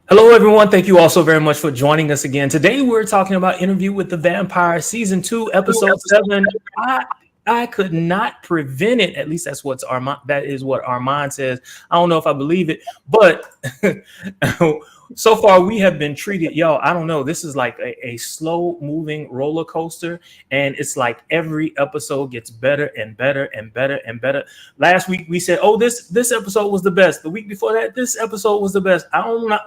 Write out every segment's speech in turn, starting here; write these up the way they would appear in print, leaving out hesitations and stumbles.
Hello, everyone. Thank you all so very much for joining us again. Today, we're talking about Interview with the Vampire, Season 2, Episode 7. I could not prevent it. At least that is what Armand says. I don't know if I believe it, but so far we have been treated, y'all. I don't know. This is like a slow moving roller coaster, and it's like every episode gets better and better and better and better. Last week we said, "Oh, this episode was the best." The week before that, this episode was the best. I don't know.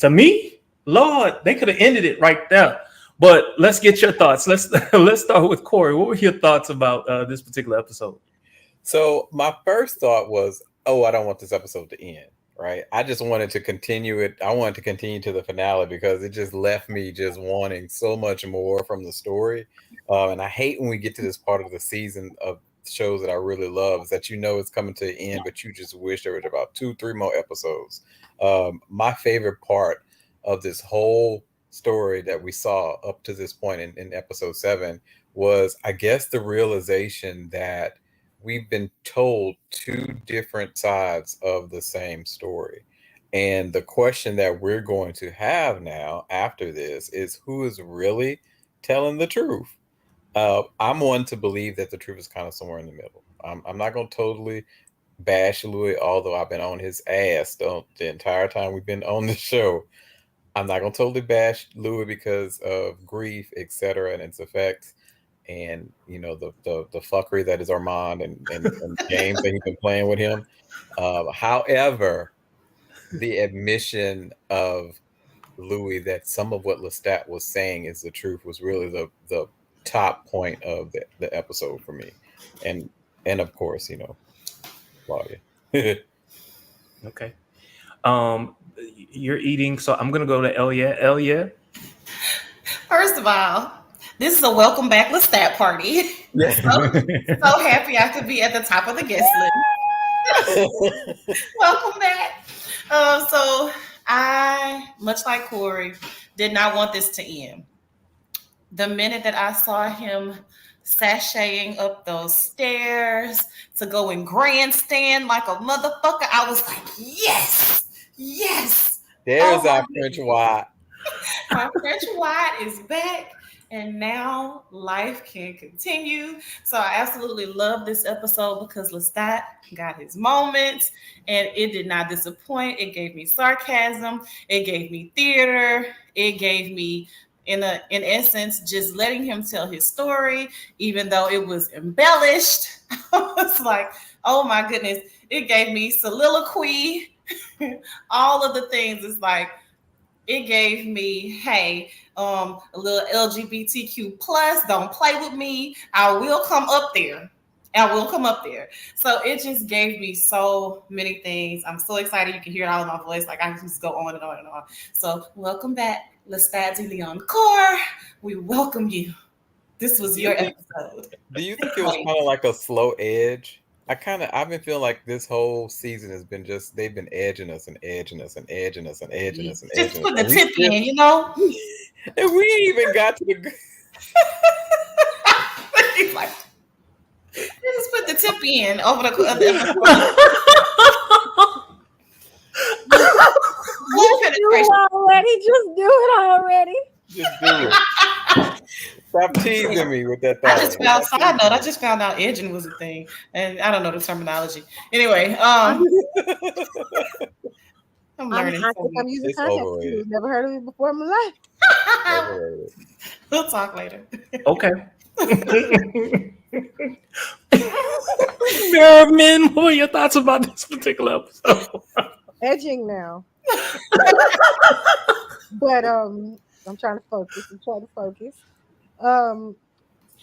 To me, Lord, they could have ended it right there. But let's get your thoughts. Let's start with Corey. What were your thoughts about this particular episode? So my first thought was, oh, I don't want this episode to end. Right. I just wanted to continue it. I wanted to continue to the finale because it just left me just wanting so much more from the story. And I hate when we get to this part of the season of shows that I really love is that it's coming to an end, but you just wish there was about 2, 3 more episodes. My favorite part of this whole story that we saw up to this point in episode 7 was, I guess, the realization that we've been told two different sides of the same story. And the question that we're going to have now after this is, who is really telling the truth? I'm one to believe that the truth is kind of somewhere in the middle. I'm not going to totally bash Louis, although I've been on his ass the entire time we've been on the show. I'm not going to totally bash Louis because of grief, etc., and its effects, and the fuckery that is Armand and games that he's been playing with him. However, the admission of Louis that some of what Lestat was saying is the truth was really the top point of the episode for me, and of course, Claudia. Okay. You're eating, so I'm gonna go to Elia. Elia. First of all, this is a welcome back Lestat party. Yes. So happy I could be at the top of the guest list. Welcome back. So I, much like Corey, did not want this to end. The minute that I saw him sashaying up those stairs to go and grandstand like a motherfucker, I was like, yes, yes. There's our French wide. My French wide is back, and now life can continue. So I absolutely love this episode because Lestat got his moments, and it did not disappoint. It gave me sarcasm. It gave me theater. It gave me, in essence, just letting him tell his story, even though it was embellished. I was like, oh my goodness. It gave me soliloquy. All of the things. It's like, it gave me, hey, a little LGBTQ plus, don't play with me. I will come up there. I will come up there. So it just gave me so many things. I'm so excited. You can hear it all in my voice. Like I can just go on and on and on. So welcome back, Lestat de Leon Core. We welcome you. This was your episode. Do you think it was kind of like a slow edge? I've been feeling like this whole season has been they've been edging us and edging us and edging us and edging us and edging us. Just put the tip in, And we even got to the. He's like, just put the tip in over the episode. Just do it already. Just do it. Stop teasing me with that thought. I just found out edging was a thing, and I don't know the terminology. Anyway, I'm learning. I think I'm using context. Never heard of it before in my life. We'll talk later. Okay. Merriman, what are your thoughts about this particular episode? Edging now. But I'm trying to focus.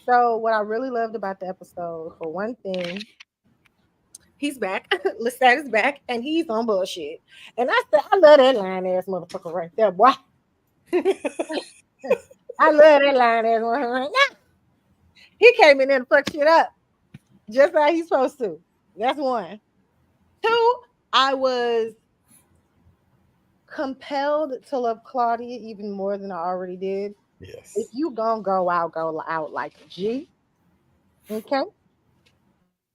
So what I really loved about the episode, for one thing, he's back. Lestat is back, and he's on bullshit. And I love that lying ass motherfucker right there, boy. I love that lying ass motherfucker right now. He came in there to fuck shit up, just like he's supposed to. That's one. Two, I was compelled to love Claudia even more than I already did. Yes. If you go out like a G. Okay.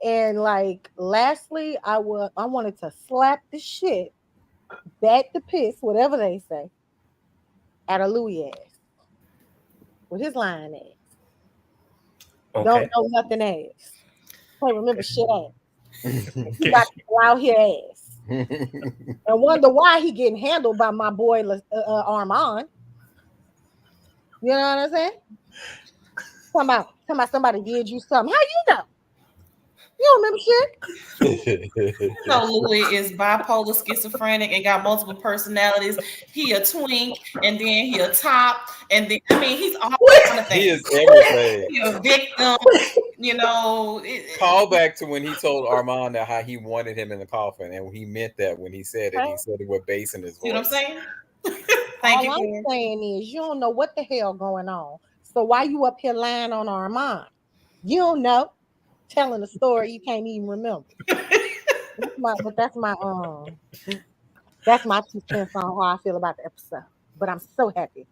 And like lastly, I wanted to slap the shit bat the piss, whatever they say, at a Louis ass with his lying ass. Okay. Don't know nothing ass. Can't remember shit ass. He Okay. got to go out here ass. And wonder why he getting handled by my boy Armand. You know what I'm saying? Talking about somebody did you something. How you know? You don't remember shit. So Louis is bipolar, schizophrenic, and got multiple personalities. He a twink, and then he a top, and then he's all kind of things. He is everything. He a victim, Call back to when he told Armand that how he wanted him in the coffin, and he meant that when he said it. He said it with bass in his voice. You know what I'm saying? All I'm saying is you don't know what the hell going on. So why you up here lying on Armand? You don't know. Telling a story you can't even remember. That's my 2 cents on how I feel about the episode. But I'm so happy.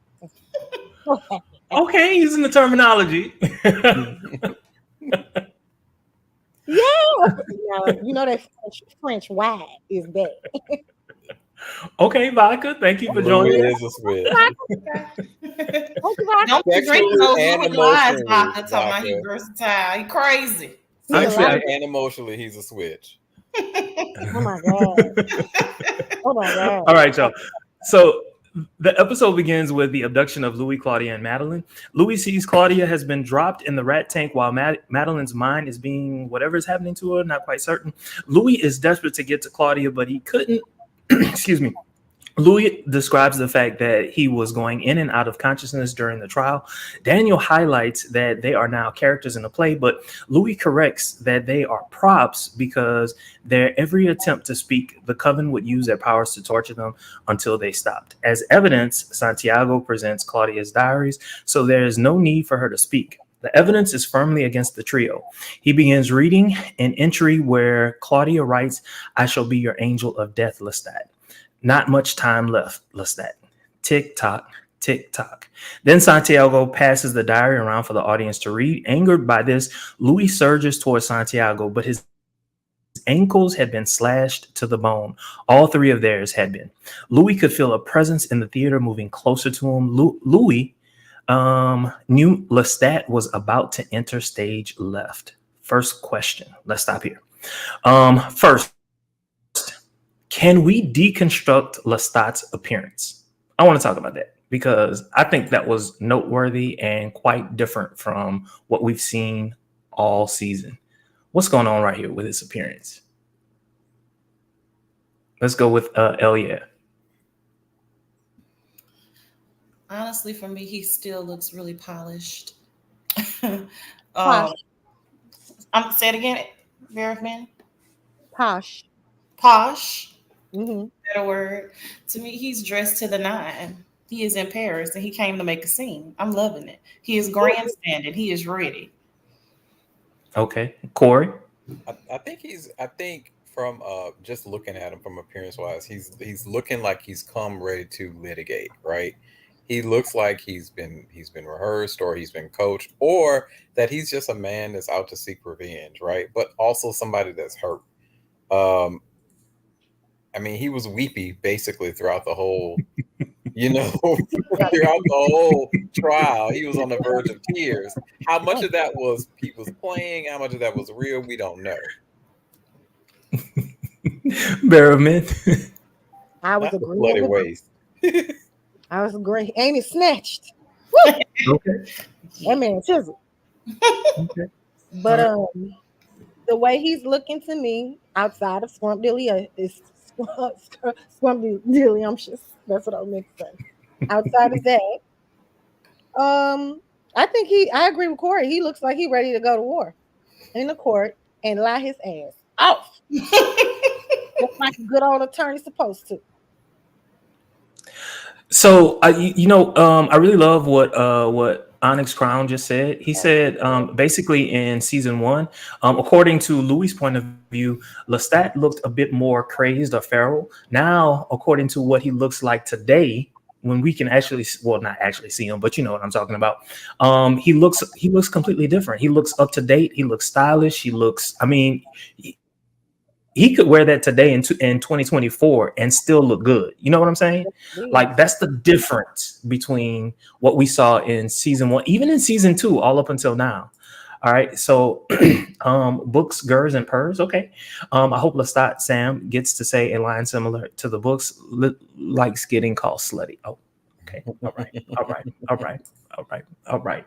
So happy. Okay, using the terminology. Yeah. You know that French wine is bad. Okay, Vodka, thank you for joining Louis us. is a switch. Don't be drinking those Louis lies, Vodka, talking about Vodka. he versatile. He crazy. Sexually and emotionally, he's a switch. Oh my god. Oh my god. All right, y'all. So the episode begins with the abduction of Louis, Claudia, and Madeline. Louis sees Claudia has been dropped in the rat tank while Madeline's mind is being whatever is happening to her, not quite certain. Louis is desperate to get to Claudia, but he couldn't. Excuse me. Louis describes the fact that he was going in and out of consciousness during the trial. Daniel highlights that they are now characters in the play, but Louis corrects that they are props because their every attempt to speak, the coven would use their powers to torture them until they stopped. As evidence, Santiago presents Claudia's diaries, so there is no need for her to speak. The evidence is firmly against the trio. He begins reading an entry where Claudia writes, "I shall be your angel of death, Lestat. Not much time left, Lestat. Tick tock, tick tock." Then Santiago passes the diary around for the audience to read. Angered by this, Louis surges towards Santiago, but his ankles had been slashed to the bone. All 3 of theirs had been. Louis could feel a presence in the theater moving closer to him. Louis knew Lestat was about to enter stage left. First question. Let's stop here. First, can we deconstruct Lestat's appearance? I want to talk about that because I think that was noteworthy and quite different from what we've seen all season. What's going on right here with his appearance? Let's go with Elia. Honestly, for me, he still looks really polished. Posh. Say it again, Verifman. Posh. Posh. Mm-hmm. Better word. To me, he's dressed to the 9. He is in Paris and he came to make a scene. I'm loving it. He is grandstanding. He is ready. Okay. Corey? I think from just looking at him from appearance wise, he's looking like he's come ready to litigate, right? He looks like he's been rehearsed or he's been coached, or that he's just a man that's out to seek revenge, right? But also somebody that's hurt. He was weepy basically throughout the whole, throughout the whole trial. He was on the verge of tears. How much of that was he was playing? How much of that was real? We don't know. Barrowman. I was agreeing. Bloody waste. I was agreeing. Ain't it snatched? Okay. That man chisel. Okay. But the way he's looking to me outside of Scrumpdilly is Scrumpdilliumptious. That's what I meant to say. Outside of that, I agree with Corey. He looks like he's ready to go to war in the court and lie his ass off. Just like a good old attorney's supposed to. So I really love what Onyx Crown just said. He said basically in season 1, according to Louis' point of view, Lestat looked a bit more crazed or feral. Now, according to what he looks like today, when we can not actually see him, but you know what I'm talking about. He looks completely different. He looks up to date. He looks stylish. He looks. he could wear that today in 2024 and still look good. You know what I'm saying? Like that's the difference between what we saw in season 1, even in season 2, all up until now. All right, so books, gers, and purrs. Okay, I hope Lestat Sam gets to say a line similar to the books. Likes getting called slutty. Oh, okay. All right. All right. All right. All right. All right.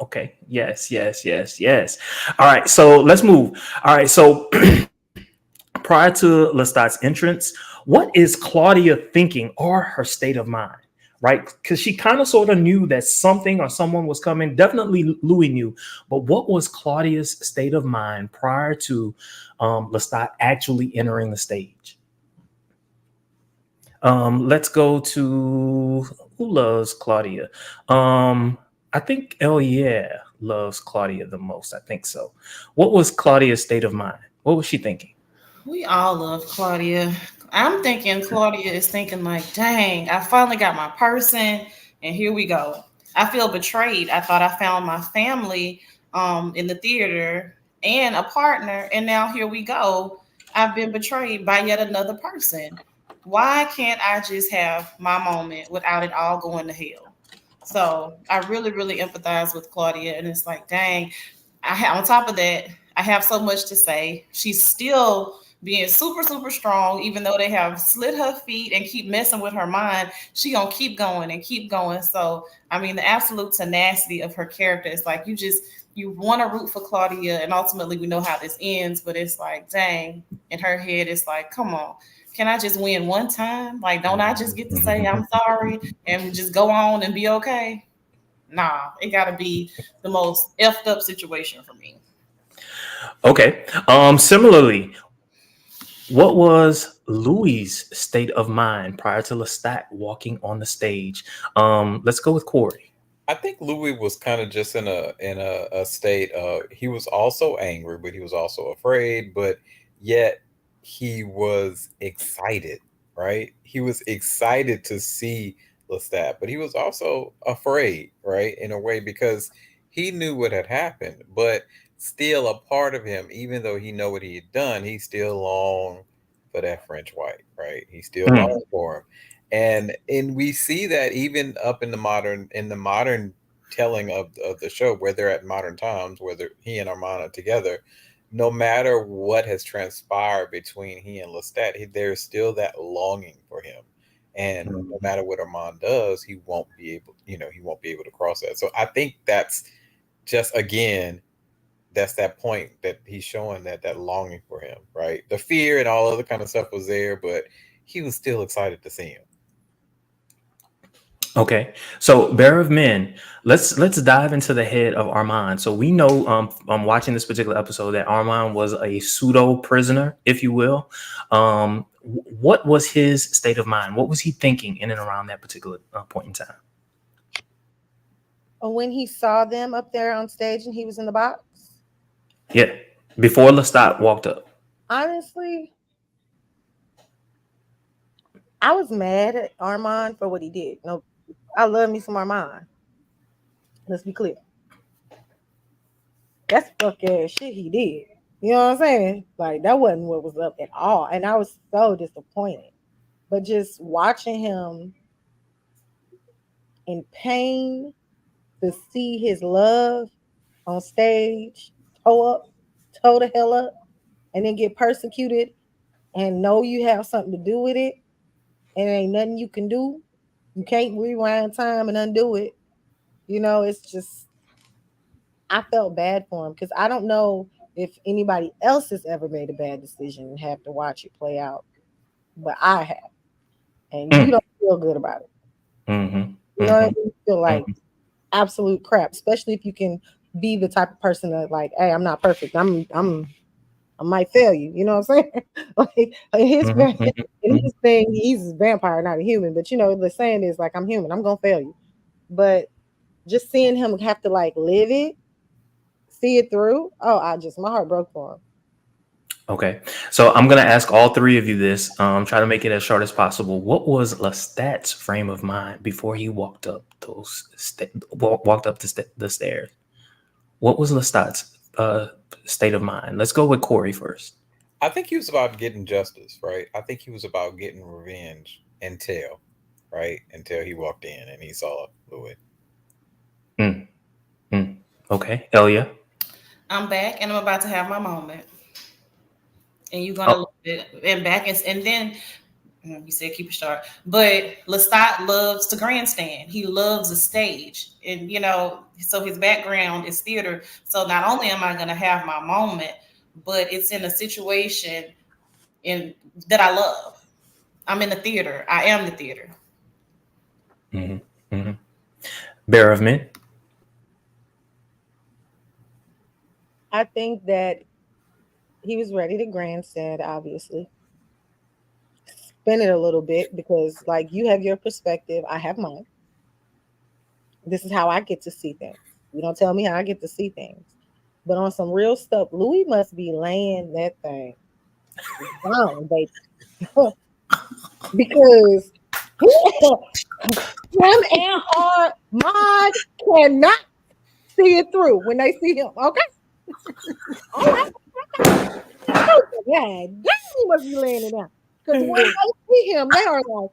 Okay. Yes. Yes. Yes. Yes. All right. So let's move. All right. So prior to Lestat's entrance, what is Claudia thinking or her state of mind? Right? Because she kind of sort of knew that something or someone was coming. Definitely Louis knew. But what was Claudia's state of mind prior to Lestat actually entering the stage? Let's go to who loves Claudia. I think yeah loves Claudia the most. I think so. What was Claudia's state of mind? What was she thinking? We all love Claudia. I'm thinking Claudia is thinking like, dang, I finally got my person, and here we go. I feel betrayed. I thought I found my family in the theater and a partner, and now here we go. I've been betrayed by yet another person. Why can't I just have my moment without it all going to hell? So I really, really empathize with Claudia, and it's like, dang. On top of that, I have so much to say. She's still being super, super strong, even though they have slit her feet and keep messing with her mind. She gonna keep going and keep going. So, I mean, the absolute tenacity of her character is like you want to root for Claudia, and ultimately we know how this ends. But it's like, dang, in her head, it's like, come on. Can I just win one time? Like, don't I just get to say I'm sorry and just go on and be okay? Nah, it got to be the most effed up situation for me. Okay. Similarly, what was Louis' state of mind prior to Lestat walking on the stage? Let's go with Corey. I think Louis was kind of just in a state of, he was also angry, but he was also afraid, but yet he was excited, right? He was excited to see Lestat, but he was also afraid, right? In a way, because he knew what had happened, but still a part of him, even though he know what he had done, he still longed for that French white, right? He still longed for him. And we see that even up in the modern telling of the show, where they're at modern times, whether he and Armand are together, no matter what has transpired between he and Lestat, there's still that longing for him. And no matter what Armand does, he won't be able, he won't be able to cross that. So I think that's just, again, that's that point that he's showing, that longing for him, right? The fear and all other kind of stuff was there, but he was still excited to see him. Okay, so Bear of Men, let's dive into the head of Armand. So we know I'm watching this particular episode that Armand was a pseudo prisoner, if you will. What was his state of mind? What was he thinking in and around that particular point in time? When he saw them up there on stage and he was in the box? Yeah, before Lestat walked up. Honestly, I was mad at Armand for what he did. No, I love me some Armand. Let's be clear. That's fuck ass shit he did. You know what I'm saying? Like, that wasn't what was up at all. And I was so disappointed. But just watching him in pain, to see his love on stage, toe the hell up, and then get persecuted and know you have something to do with it, and ain't nothing you can do. You can't rewind time and undo it. It's just, I felt bad for him because I don't know if anybody else has ever made a bad decision and have to watch it play out, but I have, and you don't feel good about it. You know what I mean? You feel like absolute crap, especially if you can be the type of person that, like, hey, I'm not perfect. I might fail you. You know what I'm saying? Like, his thing, he's a vampire, not a human. But the saying is, like, I'm human. I'm gonna fail you. But just seeing him have to, like, live it, see it through. Oh, my heart broke for him. Okay, so I'm gonna ask all three of you this. Try to make it as short as possible. What was Lestat's frame of mind before he walked up the stairs? What was Lestat's state of mind? Let's go with Corey first. I I think he was about getting justice, right? I think he was about getting revenge until he walked in and he saw Louis. Mm, okay, Elia. I'm back and I'm about to have my moment. And you're gonna Oh, look it and back and then you said keep it short, but Lestat loves to grandstand. He loves the stage, and so his background is theater. So not only am I gonna have my moment, but it's in a situation in that I love. I'm in the theater. I am the theater. mhm, mhm. Bear of men. I think that he was ready to grandstand, obviously. Spin it a little bit because, like, you have your perspective, I have mine. This is how I get to see things. You don't tell me how I get to see things. But on some real stuff, Louis must be laying that thing down, baby. Because him and Armand cannot see it through when they see him. Okay. All right. Yeah, dang, he must be laying it down. Because when they see him, they are like,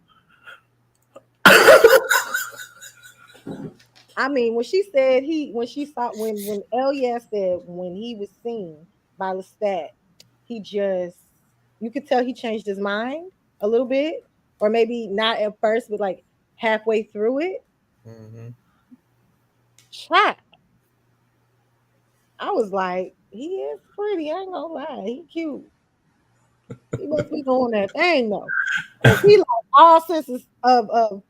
I mean, when she said when Elia said when he was seen by Lestat, he just you could tell he changed his mind a little bit, or maybe not at first, but like halfway through it. Mm-hmm. Chat. I was like, he is pretty. I ain't gonna lie, he cute. He must be doing that thing though, because he like all senses of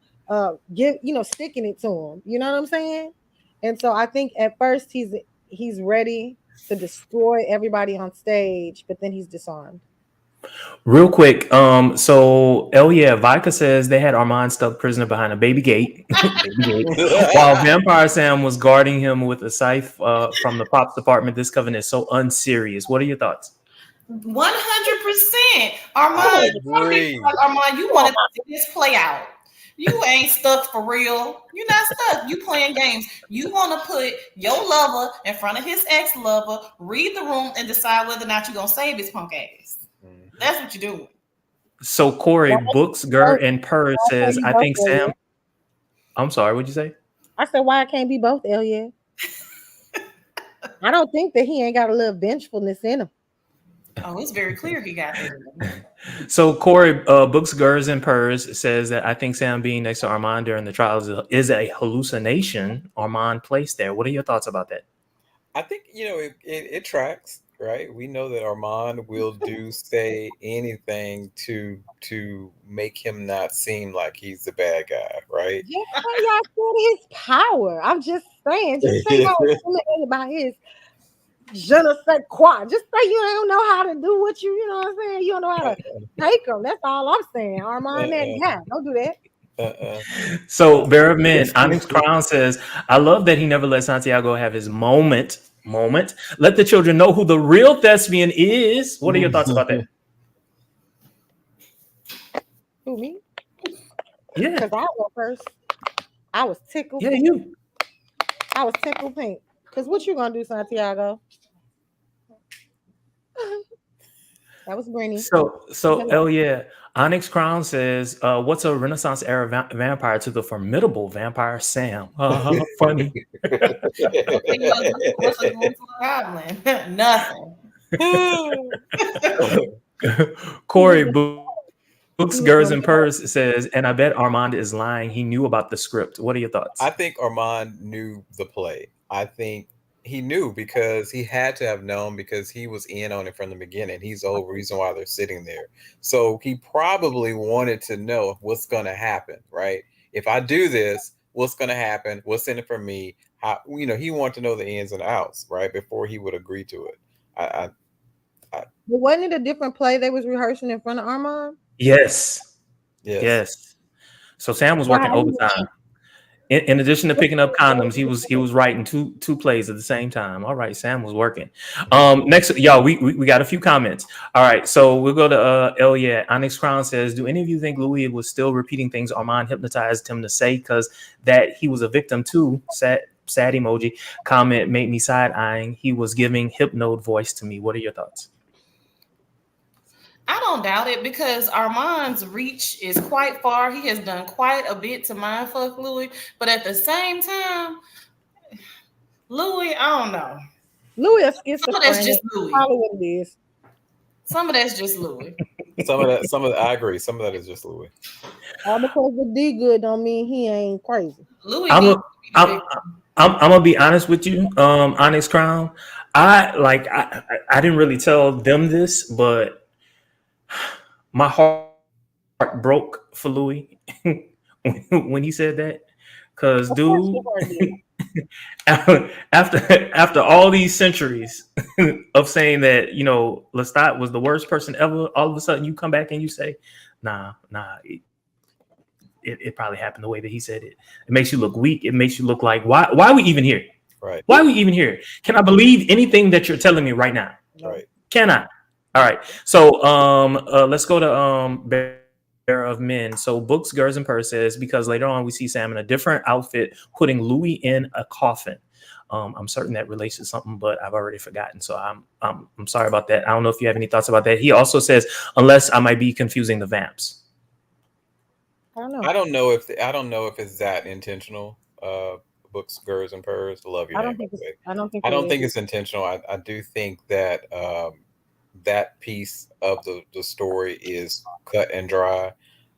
give sticking it to him. You know what I'm saying? And so I think at first he's ready to destroy everybody on stage, but then he's disarmed. Real quick. So Elia Vika says they had Armand stuck prisoner behind a baby gate, baby gate, while Vampire Sam was guarding him with a scythe from the props department. This covenant is so unserious. What are your thoughts? 100%. I Armand, agree. Armand, you want to see this play out. You ain't stuck for real. You're not stuck. You playing games. You want to put your lover in front of his ex-lover, read the room, and decide whether or not you're going to save his punk ass. That's what you're doing. So Corey Books, Gur, and Purr says, I think Sam. Elia? I'm sorry, what'd you say? I said, why it can't be both, Elia? I don't think that he ain't got a little vengefulness in him. Oh, it's very clear he got that. So Corey Books, Gurs, and Purrs says that I think Sam being next to Armand during the trials is a hallucination Armand placed there. What are your thoughts about that? I think it tracks, right? We know that Armand will say anything to make him not seem like he's the bad guy, right? Just say y'all scared of his power. I'm just saying. Just say y'all intimidated by his je ne sais quoi. Just say you don't know how to do what you know what I'm saying? You don't know how to take him. That's all I'm saying. Armand, that guy. Don't do that. So Bear of Men, Onyx Crown says, I love that he never let Santiago have his moment. Let the children know who the real thespian is. What are your thoughts about that? Who, me? Yeah. Because I go first. I was tickled. Yeah, pink. you. I was tickled pink. Because what you gonna do, Santiago? That was Brenny. So yeah. Onyx Crown says, what's a Renaissance era vampire to the formidable vampire Sam? Funny. What's a going to a goblin? Nothing. Corey Books, Gurs, and Purrs says, and I bet Armand is lying. He knew about the script. What are your thoughts? I think Armand knew the play. I think he knew because he had to have known because he was in on it from the beginning. He's the whole reason why they're sitting there. So he probably wanted to know what's going to happen, right? If I do this, what's going to happen? What's in it for me? How he wanted to know the ins and outs, right, before he would agree to it. But wasn't it a different play they was rehearsing in front of Armand? Yes. So Sam was working overtime. In addition to picking up condoms, he was writing two plays at the same time. All right, Sam was working. Next, y'all, we got a few comments. All right, so we'll go to Elia. Onyx Crown says, do any of you think Louis was still repeating things Armand hypnotized him to say because that he was a victim too? Sad emoji. Comment made me side-eyeing. He was giving hypnode voice to me. What are your thoughts? I don't doubt it because Armand's reach is quite far. He has done quite a bit to mindfuck Louis, but at the same time, Louis, I don't know. Louis is Some of that's schizophrenic. just Louis. Probably what it is. Some of that's just Louis. I agree. Some of that is just Louis. All because the D good don't mean he ain't crazy. Louis I'm needs a, to be the I'm, big I'm gonna be honest with you, Onyx Crown. I didn't really tell them this, but my heart broke for Louis when he said that. Cause Of course dude, your heart did. after all these centuries of saying that, Lestat was the worst person ever, all of a sudden you come back and you say, nah, it probably happened the way that he said it. It makes you look weak. It makes you look like, why are we even here? Right. Why are we even here? Can I believe anything that you're telling me right now? Right. Can I? All right. So let's go to Bear of Men. So Books, Gers, and Purse says, because later on we see Sam in a different outfit putting Louis in a coffin. I'm certain that relates to something, but I've already forgotten. So I'm sorry about that. I don't know if you have any thoughts about that. He also says, unless I might be confusing the vamps. I don't know if it's that intentional. Books, Gers, and Purrs. Love your name. I don't think it's intentional. I do think that that piece of the story is cut and dry.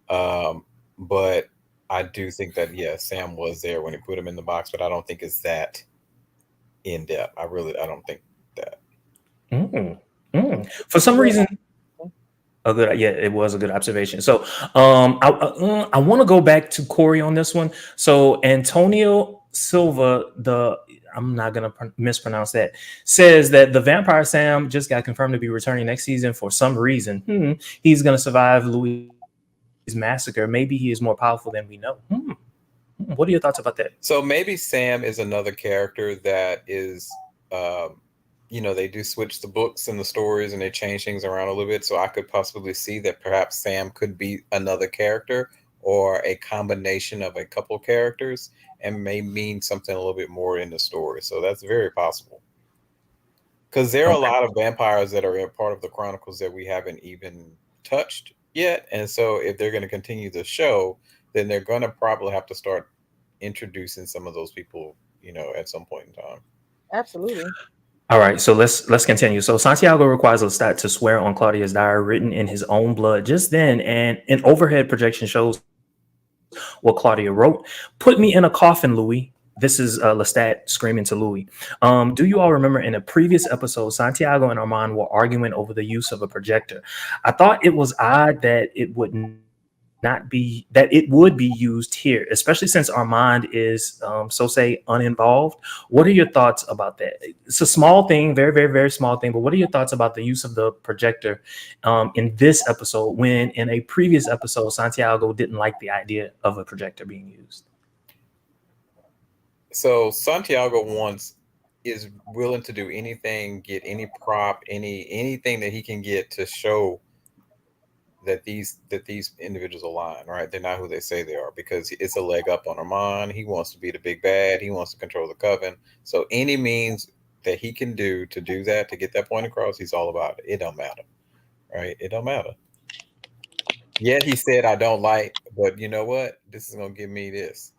But I do think that Sam was there when he put him in the box, but I don't think it's that in depth. I don't think that. For some reason, it was a good observation. So I want to go back to Corey on this one. So Antonio Silva, I'm not gonna mispronounce that, says that the vampire Sam just got confirmed to be returning next season for some reason. He's gonna survive Louis' massacre. Maybe he is more powerful than we know. What are your thoughts about that? So maybe Sam is another character that is they do switch the books and the stories and they change things around a little bit. So I could possibly see that perhaps Sam could be another character or a combination of a couple characters and may mean something a little bit more in the story. So that's very possible. Because there are a lot of vampires that are in part of the Chronicles that we haven't even touched yet. And so if they're going to continue the show, then they're going to probably have to start introducing some of those people, at some point in time. Absolutely. All right, so let's continue. So Santiago requires Lestat to swear on Claudia's diary written in his own blood just then, and an overhead projection shows what Claudia wrote. Put me in a coffin, Louis. This is Lestat screaming to Louis. Do you all remember in a previous episode, Santiago and Armand were arguing over the use of a projector? I thought it was odd that it would be used here, especially since Armand is uninvolved. What are your thoughts about that? It's a small thing, very, very, very small thing, but what are your thoughts about the use of the projector in this episode when in a previous episode Santiago didn't like the idea of a projector being used? So Santiago is willing to do anything, get any prop, anything that he can get to show that these individuals align, right? They're not who they say they are, because it's a leg up on Armand. He wants to be the big bad. He wants to control the coven. So any means that he can do to do that, to get that point across, he's all about it. It don't matter, right? It don't matter. Yet he said, I don't like, but you know what? This is going to give me this.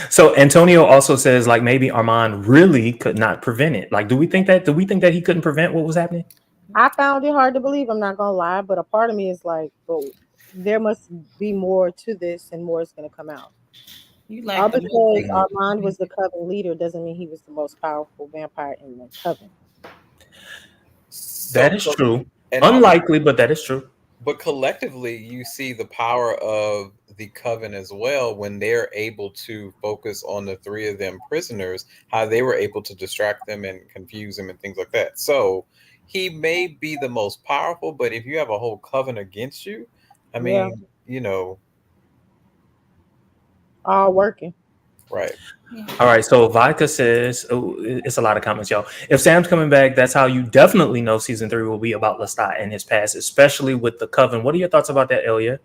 So Antonio also says, like, maybe Armand really could not prevent it. Like, do we think that he couldn't prevent what was happening? I found it hard to believe, I'm not gonna lie, but a part of me is like, well, there must be more to this and more is gonna come out. All because Armand was the coven leader doesn't mean he was the most powerful vampire in the coven. That is true. Unlikely, but that is true. But collectively, you see the power of the coven as well when they're able to focus on the three of them prisoners, how they were able to distract them and confuse them and things like that. So he may be the most powerful, but if you have a whole coven against you, I mean, all working. Right. All right. So Vodka says, it's a lot of comments, y'all. If Sam's coming back, that's how you definitely know season 3 will be about Lestat and his past, especially with the coven. What are your thoughts about that, Elia?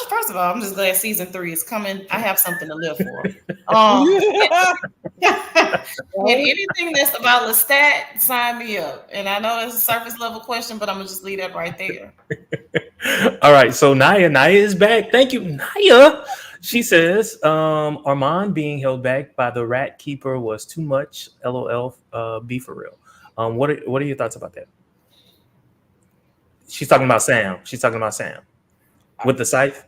First of all, I'm just glad season 3 is coming. I have something to live for. And anything that's about Lestat, sign me up. And I know it's a surface level question, but I'm gonna just leave that right there. All right, so Naya is back. Thank you, Naya. She says, Armand being held back by the rat keeper was too much. LOL. Be for real. What are your thoughts about that? She's talking about Sam. With the scythe.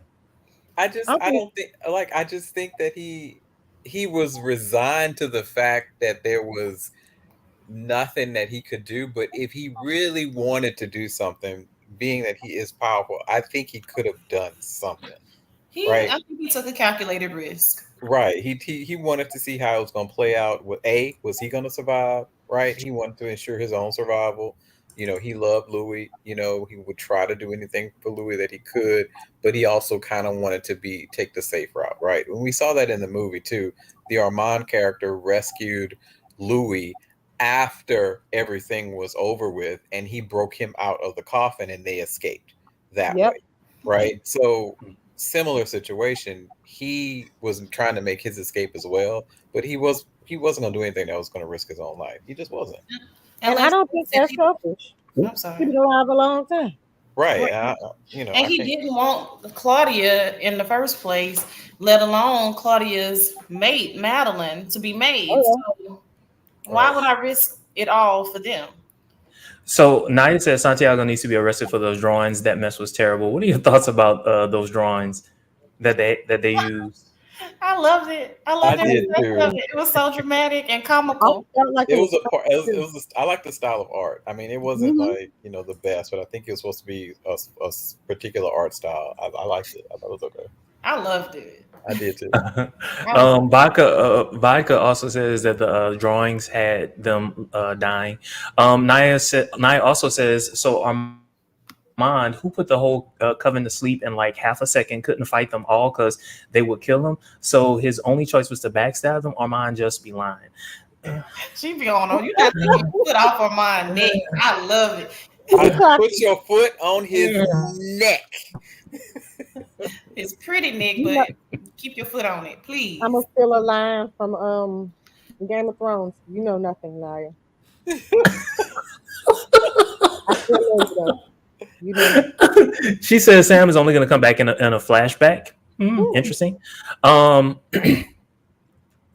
I just think that he was resigned to the fact that there was nothing that he could do. But if he really wanted to do something, being that he is powerful, I think he could have done something. Right? I think he took a calculated risk. Right. He wanted to see how it was going to play out. Was he going to survive? Right. He wanted to ensure his own survival. He loved Louis. He would try to do anything for Louis that he could, but he also kind of wanted to take the safe route. Right. When we saw that in the movie too, the Armand character rescued Louis after everything was over with, and he broke him out of the coffin, and they escaped that way. Right. So similar situation. He was trying to make his escape as well, but he wasn't going to do anything that was going to risk his own life. He just wasn't. And I don't think that's selfish. I'm sorry. He's been alive a long time. Right. And he didn't want Claudia in the first place, let alone Claudia's mate, Madeline, to be made. So why would I risk it all for them? So Naya says Santiago needs to be arrested for those drawings. That mess was terrible. What are your thoughts about those drawings that they used? I loved it. I did too. It was so dramatic and comical. I like the style of art. I mean, it wasn't the best, but I think it was supposed to be a particular art style. I liked it. I thought it was okay. I loved it. I did too. Vodka also says that the drawings had them dying. Naya also says, so Armand, who put the whole coven to sleep in like half a second, couldn't fight them all because they would kill him. So his only choice was to backstab them. Armand just be lying. She be on. You got to put off Armand's neck. I love it. Put your foot on his neck. It's pretty, Nick, but keep your foot on it, please. I'm gonna steal a line from Game of Thrones. You know nothing, Naya. I still know you, though. You know. She says Sam is only going to come back in a flashback. Interesting.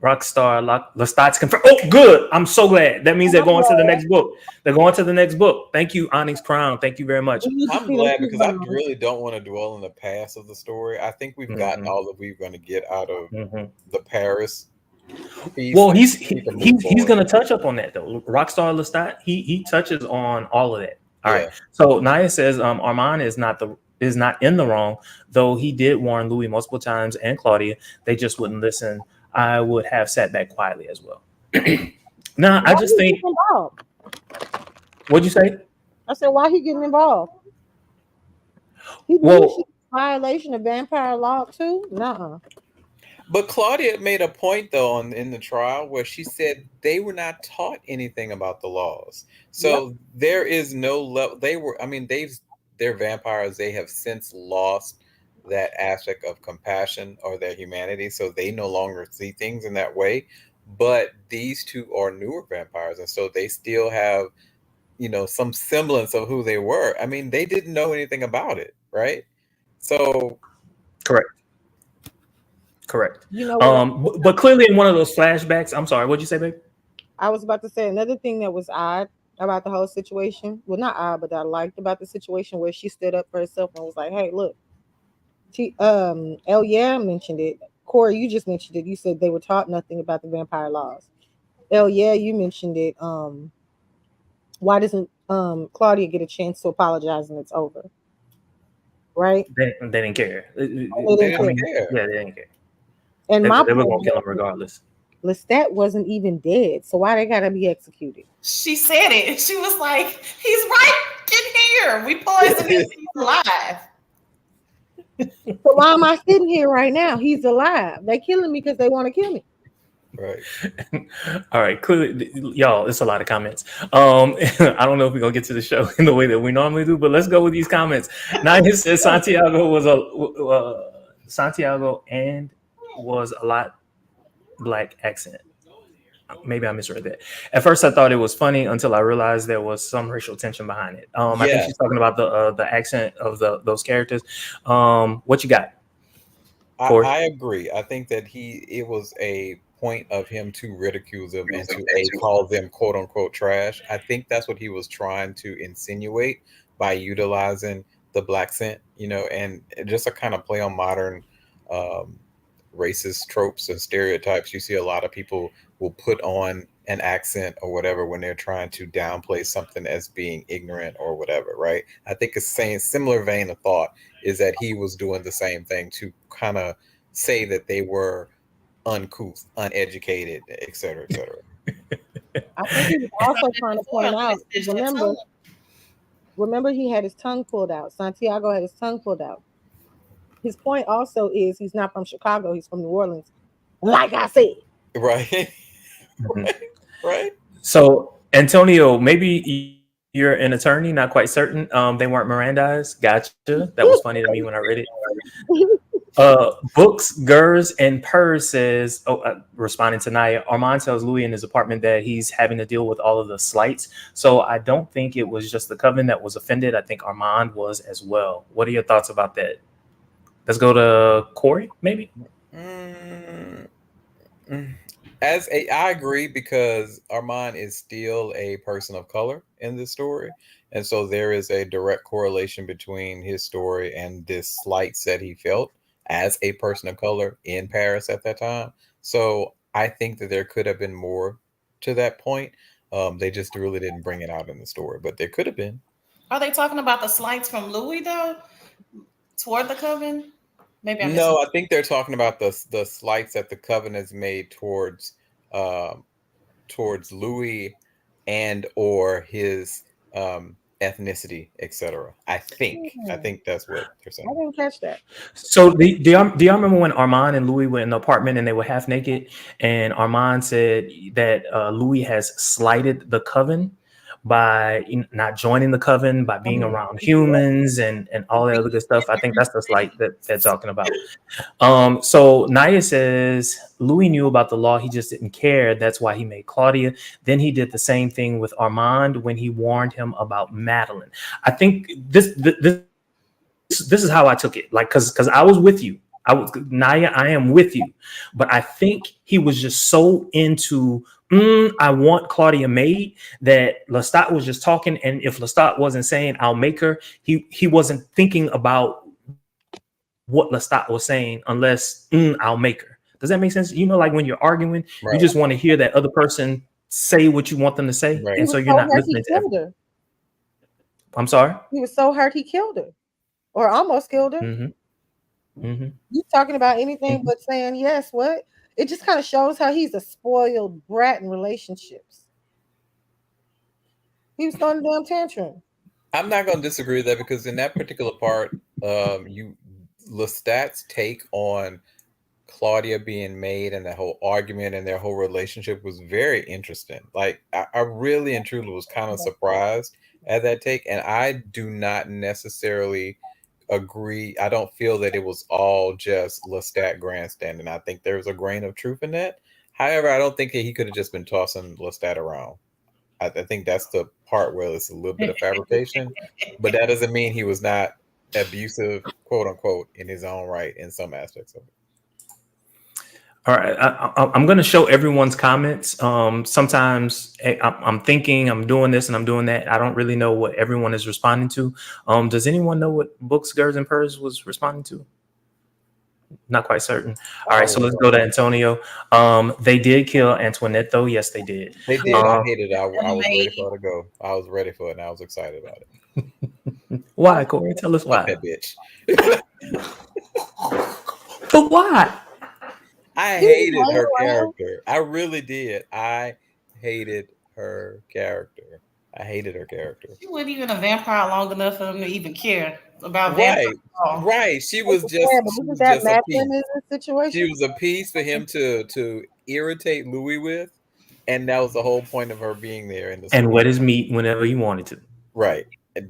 Rockstar Lestat's confirmed. Oh, good. I'm so glad. That means they're going to the next book. They're going to the next book. Thank you, Onyx Crown. Thank you very much. I'm glad because I really don't want to dwell in the past of the story. I think we've gotten all that we're going to get out of the Paris piece. Well, he's going to touch up on that though. Rockstar Lestat, he touches on all of that. All right. So Naya says Armand is not in the wrong, though he did warn Louis multiple times and Claudia. They just wouldn't listen. I would have sat back quietly as well. Now, I just think. What'd you say? I said, why he getting involved? He knew violation of vampire law too. Nuh-uh. But Claudia made a point though in the trial where she said they were not taught anything about the laws. So there is no level. They're vampires. They have since lost that aspect of compassion or their humanity, so they no longer see things in that way. But these two are newer vampires, and so they still have, some semblance of who they were. I mean, they didn't know anything about it, right? So, correct. But clearly in one of those flashbacks, I'm sorry, what'd you say, babe? I was about to say another thing that was odd about the whole situation. Well, not odd, but that I liked about the situation where she stood up for herself and was like, "Hey, look." Mentioned it. Corey, you just mentioned it. You said they were taught nothing about the vampire laws. You mentioned it. Why doesn't Claudia get a chance to apologize and it's over? Right? They didn't care. They didn't care. Yeah, they didn't care. And they were gonna kill him regardless. Lestat wasn't even dead, so why they gotta be executed? She said it. She was like, "He's right in here. We poisoned him. He's alive." So why am I sitting here right now? He's alive. They killing me because they want to kill me. Right. All right, clearly, y'all, it's a lot of comments. I don't know if we're gonna get to the show in the way that we normally do, but let's go with these comments. Naya says Santiago and was a lot black accent. Maybe I misread that. At first, I thought it was funny until I realized there was some racial tension behind it. I think Yeah, she's talking about the accent of those characters. What you got, Corey? I agree. I think that it was a point of him to ridicule them and to call them quote unquote trash. I think that's what he was trying to insinuate by utilizing the black scent, and just a kind of play on modern um, racist tropes and stereotypes. You see a lot of people will put on an accent or whatever when they're trying to downplay something as being ignorant or whatever, right? I think it's saying similar vein of thought is that he was doing the same thing to kind of say that they were uncouth, uneducated, et cetera, et cetera. I think he was also trying to point out. Remember, he had his tongue pulled out. Santiago had his tongue pulled out. His point also is he's not from Chicago. He's from New Orleans. Like I said, Right. Right. So, Antonio, maybe you're an attorney, not quite certain. They weren't Mirandized. Gotcha. That was funny to me when I read it. Books, Gers, and Purrs says, responding to Naya, Armand tells Louis in his apartment that he's having to deal with all of the slights. So I don't think it was just the coven that was offended. I think Armand was as well. What are your thoughts about that? Let's go to Corey, maybe. I agree because Armand is still a person of color in this story. And so there is a direct correlation between his story and this slights that he felt as a person of color in Paris at that time. So I think that there could have been more to that point. They just really didn't bring it out in the story, but there could have been. Are they talking about the slights from Louis though toward the coven? Maybe I think they're talking about the slights that the coven has made towards Louis and or his ethnicity, etc. I think that's what they're saying. I didn't catch that. So do y'all remember when Armand and Louis were in the apartment and they were half naked, and Armand said that Louis has slighted the coven by not joining the coven, by being around humans and all that other good stuff. I think that's the slight that they're talking about. So Naya says Louis knew about the law, he just didn't care. That's why he made Claudia. Then he did the same thing with Armand when he warned him about Madeline. I think this is how I took it. Like, because I was with you. Naya, I am with you. But I think he was just so into I want Claudia made that Lestat was just talking. And if Lestat wasn't saying I'll make her, he wasn't thinking about what Lestat was saying unless I'll make her. Does that make sense? Like when you're arguing, right, you just want to hear that other person say what you want them to say. Right. And so you're not listening to her. I'm sorry? He was so hurt he killed her or almost killed her. Mm-hmm. Mm-hmm. You talking about anything but saying yes, what? It just kind of shows how he's a spoiled brat in relationships. He was throwing a damn tantrum. I'm not going to disagree with that because in that particular part, Lestat's take on Claudia being made and the whole argument and their whole relationship was very interesting. Like I really and truly was kind of surprised at that take, and I do not necessarily agree. I don't feel that it was all just Lestat grandstanding. I think there's a grain of truth in that. However, I don't think that he could have just been tossing Lestat around. I think that's the part where it's a little bit of fabrication, but that doesn't mean he was not abusive, quote unquote, in his own right in some aspects of it. All right, I'm going to show everyone's comments. Sometimes I'm thinking I'm doing this and I'm doing that. I don't really know what everyone is responding to. Does anyone know what Books, Gers, and Purrs was responding to? Not quite certain. All right, so let's go to Antonio. They did kill Antoinette, though. Yes, they did. They did. I hated it. I was ready for it to go. I was ready for it, and I was excited about it. Why, Corey? Tell us why. That bitch. But why? I hated her character. I really did. I hated her character. She wasn't even a vampire long enough for them to even care about vampires. Right. She was just a piece. She was a piece for him to irritate Louis with, and that was the whole point of her being there in the And story. wet his meat whenever he wanted to. Right,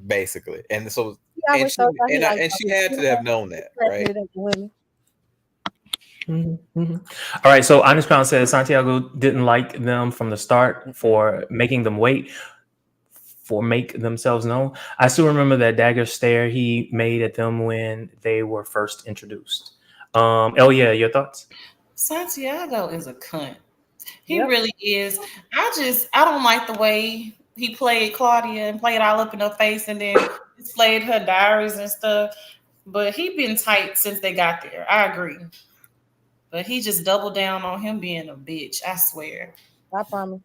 basically, and so I always thought he liked and she had to have known that, right? women. Mm-hmm. All right. So Honest Crown says Santiago didn't like them from the start for making them wait, for make themselves known. I still remember that dagger stare he made at them when they were first introduced. Oh yeah, your thoughts? Santiago is a cunt. He really is. I don't like the way he played Claudia and played all up in her face and then displayed her diaries and stuff. But he been tight since they got there. I agree. But he just doubled down on him being a bitch. I swear. I promise.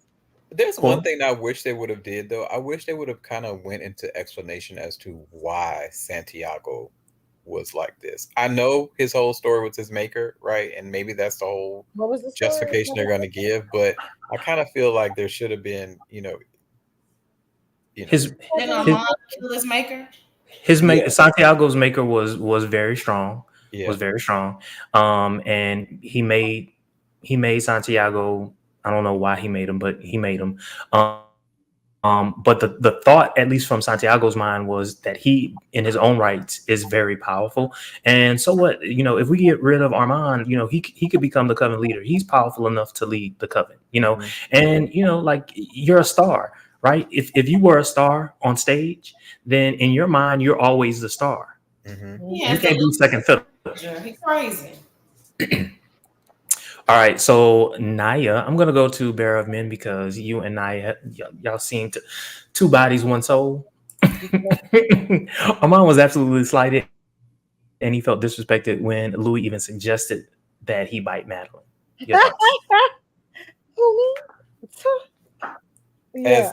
There's one thing I wish they would have did though. I wish they would have kind of went into explanation as to why Santiago was like this. I know his whole story with his maker, right? And maybe that's the whole justification they're going to give. But I kind of feel like there should have been, his maker. Santiago's maker was very strong. Yeah. Was very strong. And he made Santiago. I don't know why he made him, but he made him. But the thought, at least from Santiago's mind, was that he, in his own rights, is very powerful. And so what? If we get rid of Armand, he could become the coven leader. He's powerful enough to lead the coven. And like you're a star, right? If you were a star on stage, then in your mind you're always the star. Mm-hmm. You can't be second fiddle. He's crazy. All right, so Naya, I'm gonna go to Bearer of Men because you and Naya, y'all seem to two bodies, one soul. Armand was absolutely slighted, and he felt disrespected when Louis even suggested that he bite Madeline. As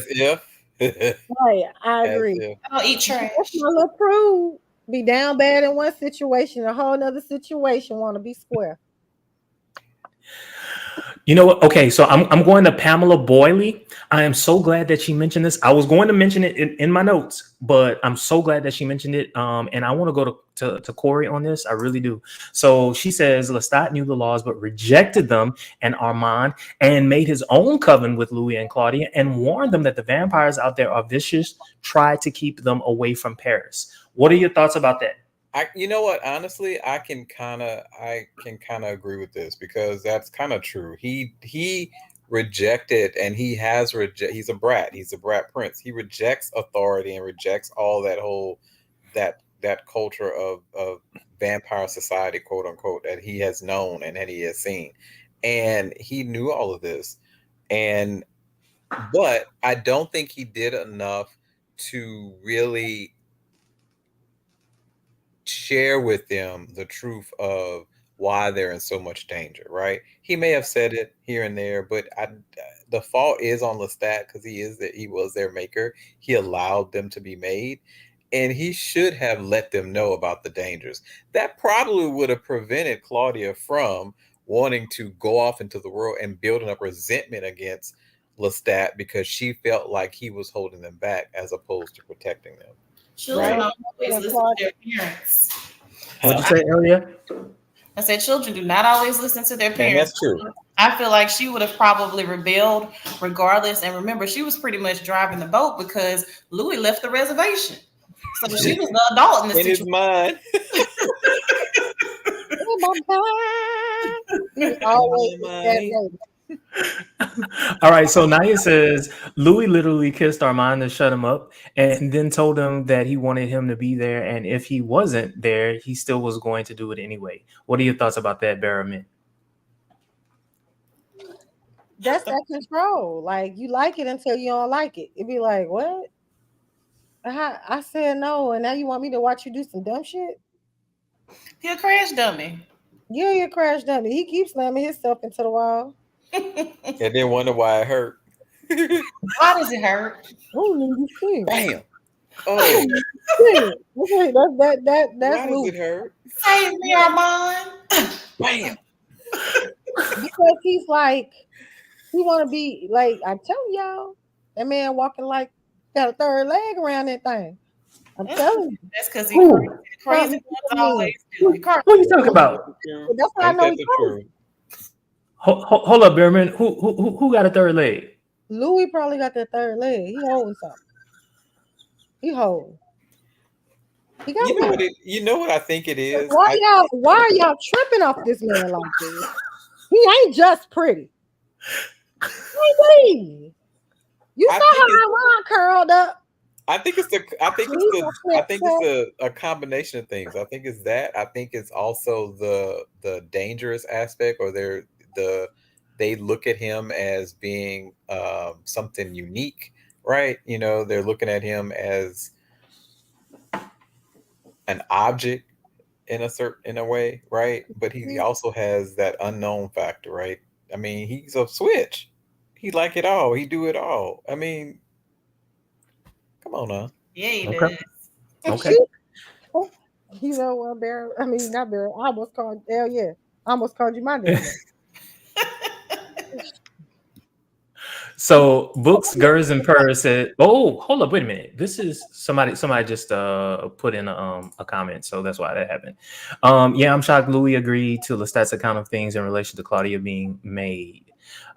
if. Right, I agree. I'll eat trash. My little prude be down bad in one situation, a whole nother situation want to be square. You know what? Okay, so I'm going to Pamela Boyley. I am so glad that she mentioned this. I was going to mention it in my notes, but I'm so glad that she mentioned it. And I want to go to Corey on this. I really do. So she says Lestat knew the laws, but rejected them and Armand and made his own coven with Louis and Claudia and warned them that the vampires out there are vicious, tried to keep them away from Paris. What are your thoughts about that? You know what? Honestly, I can kind of agree with this because that's kind of true. He rejected, and he's a brat. He's a brat prince. He rejects authority and rejects all that culture of vampire society, quote unquote, that he has known and that he has seen. And he knew all of this. But I don't think he did enough to really share with them the truth of why they're in so much danger, right? He may have said it here and there, but the fault is on Lestat because he was their maker. He allowed them to be made, and he should have let them know about the dangers. That probably would have prevented Claudia from wanting to go off into the world and building up resentment against Lestat because she felt like he was holding them back as opposed to protecting them. Children don't always listen to their parents. What'd you say earlier? I said children do not always listen to their parents. And that's true. I feel like she would have probably rebelled regardless. And remember, she was pretty much driving the boat because Louis left the reservation. So she was the adult in the situation. His mind. Always All right, so Naya says Louis literally kissed Armand to shut him up and then told him that he wanted him to be there, and if he wasn't there, he still was going to do it anyway. What are your thoughts about that, Barrowman? That's that control. Like you like it until you don't like it. It'd be like, what? I said no, and now you want me to watch you do some dumb shit? He'll crash dummy. Yeah, you're a crash dummy. He keeps slamming himself into the wall. And then wonder why it hurt. Why does it hurt? Oh, bam! Oh, that's why does it hurt? Save me, Armand. Bam! Because he's like, he want to be like. I'm telling y'all, that man walking like got a third leg around that thing. I'm telling you. That's because he's crazy. Always do. What are you talking about? That's why I know he's crazy. Hold up, Bearman. Who got a third leg? Louis probably got that third leg. He holding something. He holding. He got You know what I think it is. Why are y'all tripping off this man like this? He ain't just pretty. Hey, you saw how Iran curled up. I think it's a combination of things. I think it's that. I think it's also the dangerous aspect, or they look at him as being something unique, right? You know, they're looking at him as an object in a way, right? But he also has that unknown factor, right? I mean, he's a switch. He like it all. He do it all. I mean, come on now. Yeah, he Okay. does. Okay. You know what, Barry? I mean, not Barry. I almost called. Hell yeah, I almost called you my name. So Books, Gers, and Purrs said, "Oh, hold up, wait a minute. This is somebody just put in a comment, so that's why that happened." Yeah, I'm shocked. Louis agreed to Lestat's account of things in relation to Claudia being made.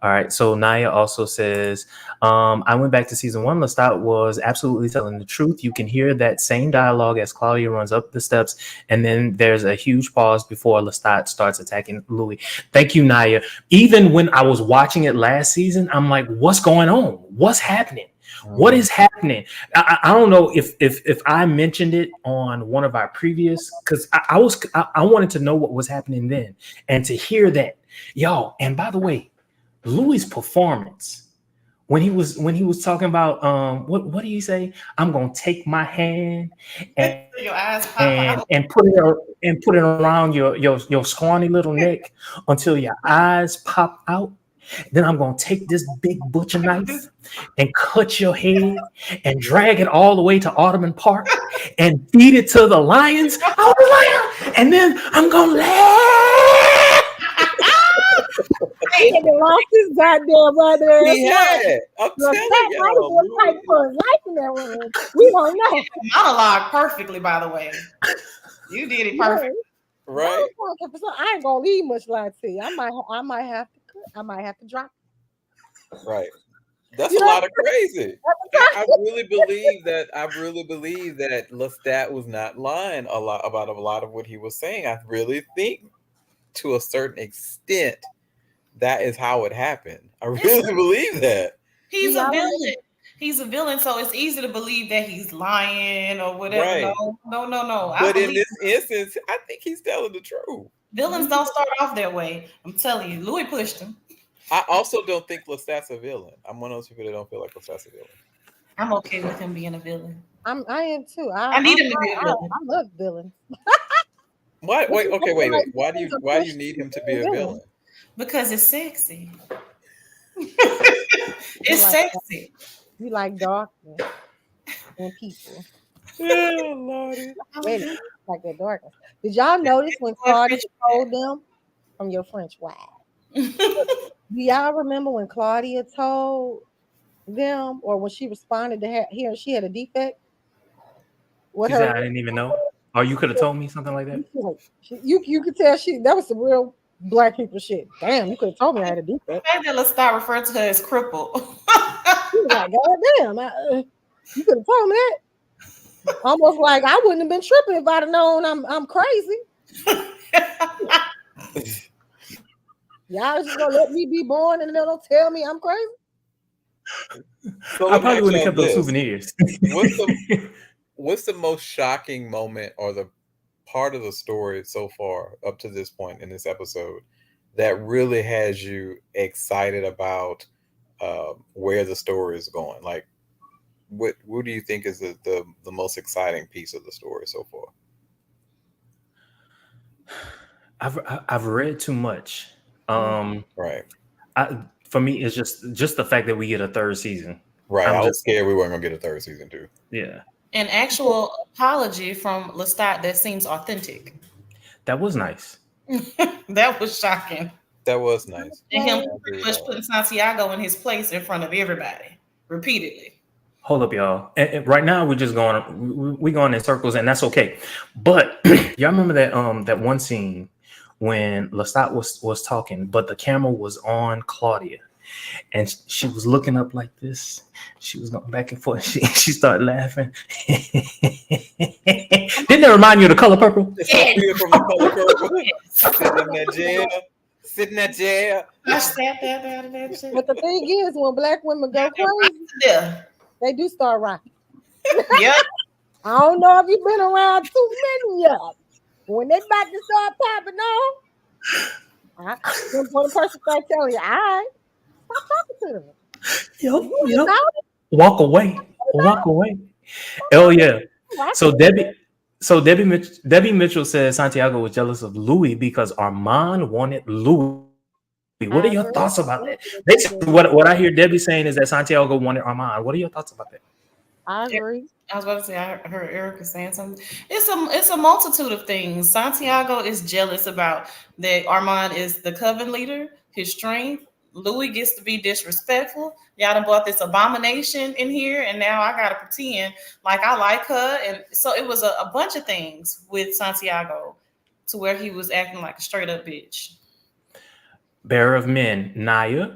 All right. So Naya also says, I went back to season 1. Lestat was absolutely telling the truth. You can hear that same dialogue as Claudia runs up the steps, and then there's a huge pause before Lestat starts attacking Louis. Thank you, Naya. Even when I was watching it last season, I'm like, what's going on? What's happening? What is happening? I don't know if I mentioned it on one of our previous, because I wanted to know what was happening then, and to hear that, y'all. And by the way, Louis' performance when he was talking about what do you say? I'm gonna take my hand and Your eyes pop out. and put it around your scrawny little neck until your eyes pop out. Then I'm gonna take this big butcher knife and cut your head and drag it all the way to Audubon Park and feed it to the lions. I was like, and then I'm gonna laugh. He had lost his goddamn brother. He had. I'm telling you. We don't know. Monologue perfectly, by the way. You did it perfect. Right. I ain't gonna leave much light to you. I might have to drop. Right. That's a lot of crazy. I really believe that Lestat was not lying about a lot of what he was saying. I really think, to a certain extent, that is how it happened. I really believe that. He's a villain. He's a villain, so it's easy to believe that he's lying or whatever. Right. No. But in this instance, I think he's telling the truth. Villains don't start off that way. I'm telling you, Louis pushed him. I also don't think Lestat's a villain. I'm one of those people that don't feel like Lestat's a villain. I'm okay with him being a villain. I am too. I need him to be a villain. I love villains. Why? Wait. Why do you need him to be a villain? Because it's sexy. It's sexy. You like darkness and people. Yeah, Lordy. Wait, like that darkness. Did y'all notice when Claudia told them from your French wife? Do y'all remember when Claudia told them, or when she responded to she had a defect? What she said, I didn't even know. Or you could have told me something like that. You could tell that was some real Black people shit. Damn, you could have told me I had a defect. The fact that Lestat referred to her as crippled. She was like, God damn, you could have told me that. Almost like I wouldn't have been tripping if I'd have known I'm crazy. Y'all just gonna let me be born and then they'll tell me I'm crazy? So I probably would have kept those souvenirs. What's the most shocking moment or the part of the story so far up to this point in this episode that really has you excited about where the story is going? Like, what do you think is the most exciting piece of the story so far? I've read too much. Right. For me, it's just the fact that we get a third season. Right. I was scared we weren't gonna get a third season too. Yeah. An actual apology from Lestat that seems authentic. That was nice. That was shocking. That was nice. And him pretty much putting Santiago in his place in front of everybody repeatedly. Hold up, y'all. And right now we're just going in circles, and that's okay. But y'all remember that one scene when Lestat was talking, but the camera was on Claudia, and she was looking up like this. She was going back and forth. She started laughing. Didn't that remind you of The Color Purple? It's so weird from The Color Purple. Sitting in that jail. Sitting in that jail. But the thing is, when black women go crazy, Yeah. they do start rocking. Yep. I don't know if you've been around too many yet. When they about to start popping on, when the person starts telling you, all right, stop talking to them. Yep. Walk away. Walk away. Oh yeah. So Debbie Mitchell says Santiago was jealous of Louis because Armand wanted Louis. What are your thoughts about that? Basically, what I hear Debbie saying is that Santiago wanted Armand. What are your thoughts about that? I agree. I was about to say, I heard Erica saying something. It's a multitude of things. Santiago is jealous about that Armand is the coven leader, his strength. Louis gets to be disrespectful. Y'all done brought this abomination in here, and now I gotta pretend like I like her. And so it was a bunch of things with Santiago to where he was acting like a straight up bitch. Bearer of Men, Naya.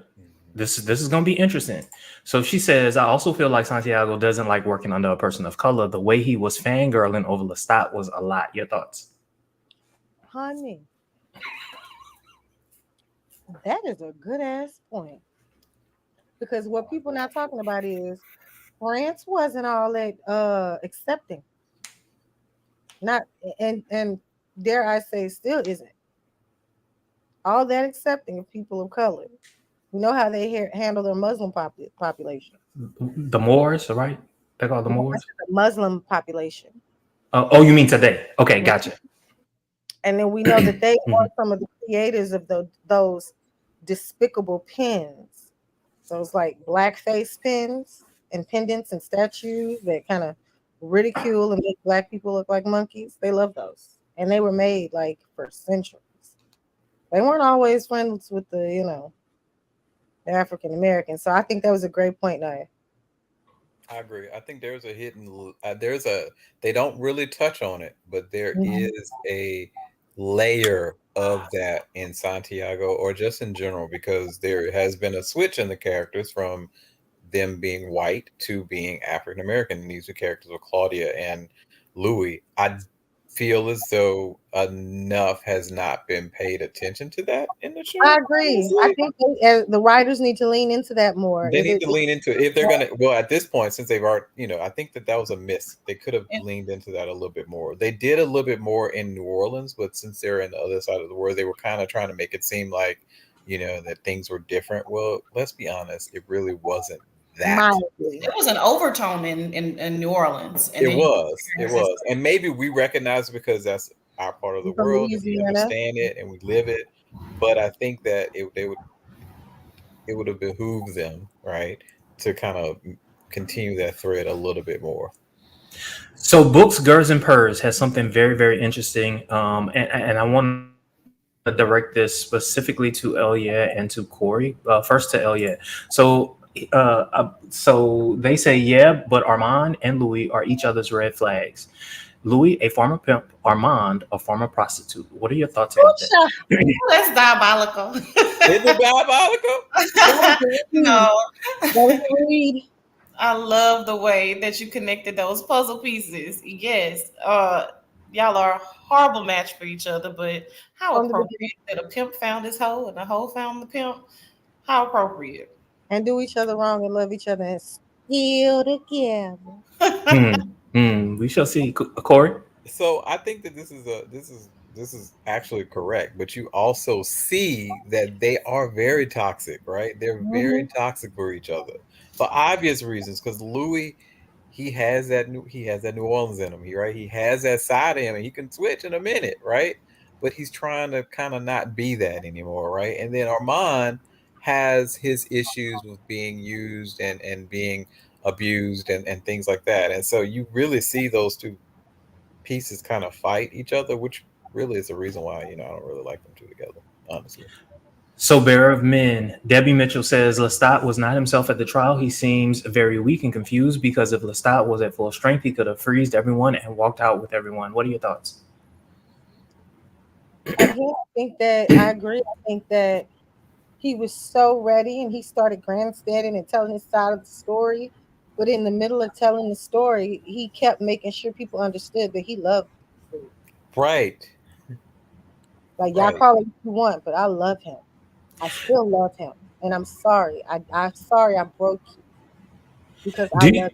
This is gonna be interesting. So she says, I also feel like Santiago doesn't like working under a person of color. The way he was fangirling over Lestat was a lot. Your thoughts? Honey, that is a good ass point. Because what people not talking about is France wasn't all that accepting. Not and dare I say still isn't. All that accepting of people of color. You know how they handle their Muslim population. The Moors, right? They call the Moors. The Muslim population. Oh, you mean today? Okay, gotcha. And then we know that they are some of the creators of those despicable pins. So it's like blackface pins and pendants and statues that kind of ridicule and make black people look like monkeys. They love those. And they were made like for centuries. They weren't always friends with the African Americans. So I think that was a great point, Naya. I agree. I think there's a hidden, they don't really touch on it, but there is a layer of that in Santiago or just in general, because there has been a switch in the characters from them being white to being African American. And these are characters of Claudia and Louis. I feel as though enough has not been paid attention to that in the show. I agree. I think the writers need to lean into that more. They need to lean into it if they're gonna. Well, at this point, since they've already, I think that was a miss. They could have leaned into that a little bit more. They did a little bit more in New Orleans, but since they're in the other side of the world, they were kind of trying to make it seem like, that things were different. Well, let's be honest, it really wasn't that. There was an overtone in New Orleans. And it was. And maybe we recognize it because that's our part of the world. And we understand it and we live it. But I think that it would have behooved them, right, to kind of continue that thread a little bit more. So Books, Girls, and Purrs has something very, very interesting. And I want to direct this specifically to Elia and to Corey. First to Elia. So they say, yeah, but Armand and Louis are each other's red flags. Louis, a former pimp, Armand, a former prostitute. What are your thoughts on that? That's diabolical. Is it diabolical? No. I love the way that you connected those puzzle pieces. Yes. Y'all are a horrible match for each other, but how appropriate that a pimp found his hoe and a hoe found the pimp. How appropriate. And do each other wrong and love each other and still together. We shall see. Corey? So I think that this is actually correct, but you also see that they are very toxic, right? They're very toxic for each other for obvious reasons. Because Louis, he has that New Orleans in him, right? He has that side of him, and he can switch in a minute, right? But he's trying to kind of not be that anymore, right? And then Armand has his issues with being used and being abused and things like that. And so you really see those two pieces kind of fight each other, which really is the reason why, I don't really like them two together, honestly. So Bearer of Men, Debbie Mitchell says Lestat was not himself at the trial. He seems very weak and confused because if Lestat was at full strength, he could have freezed everyone and walked out with everyone. What are your thoughts? Again, him. I think that I agree. I think that he was so ready and he started grandstanding and telling his side of the story. But in the middle of telling the story, he kept making sure people understood that he loved Louis. Right. Like y'all Right. call it what you want, but I love him. I still love him. And I'm sorry. I'm sorry I broke you because I Do love you,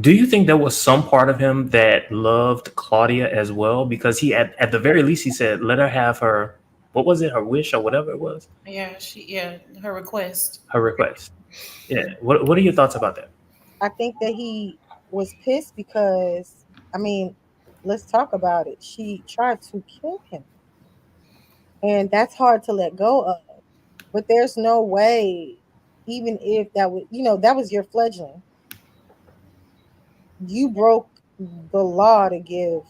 do you think there was some part of him that loved Claudia as well? Because he, at the very least, he said, let her have her, what was it, her wish or whatever it was, Her request. her request. Yeah. What are your thoughts about that? I think that he was pissed because I mean, let's talk about it. She tried to kill him. And that's hard to let go of. But there's no way, even if that was, that was your fledgling. You broke the law to give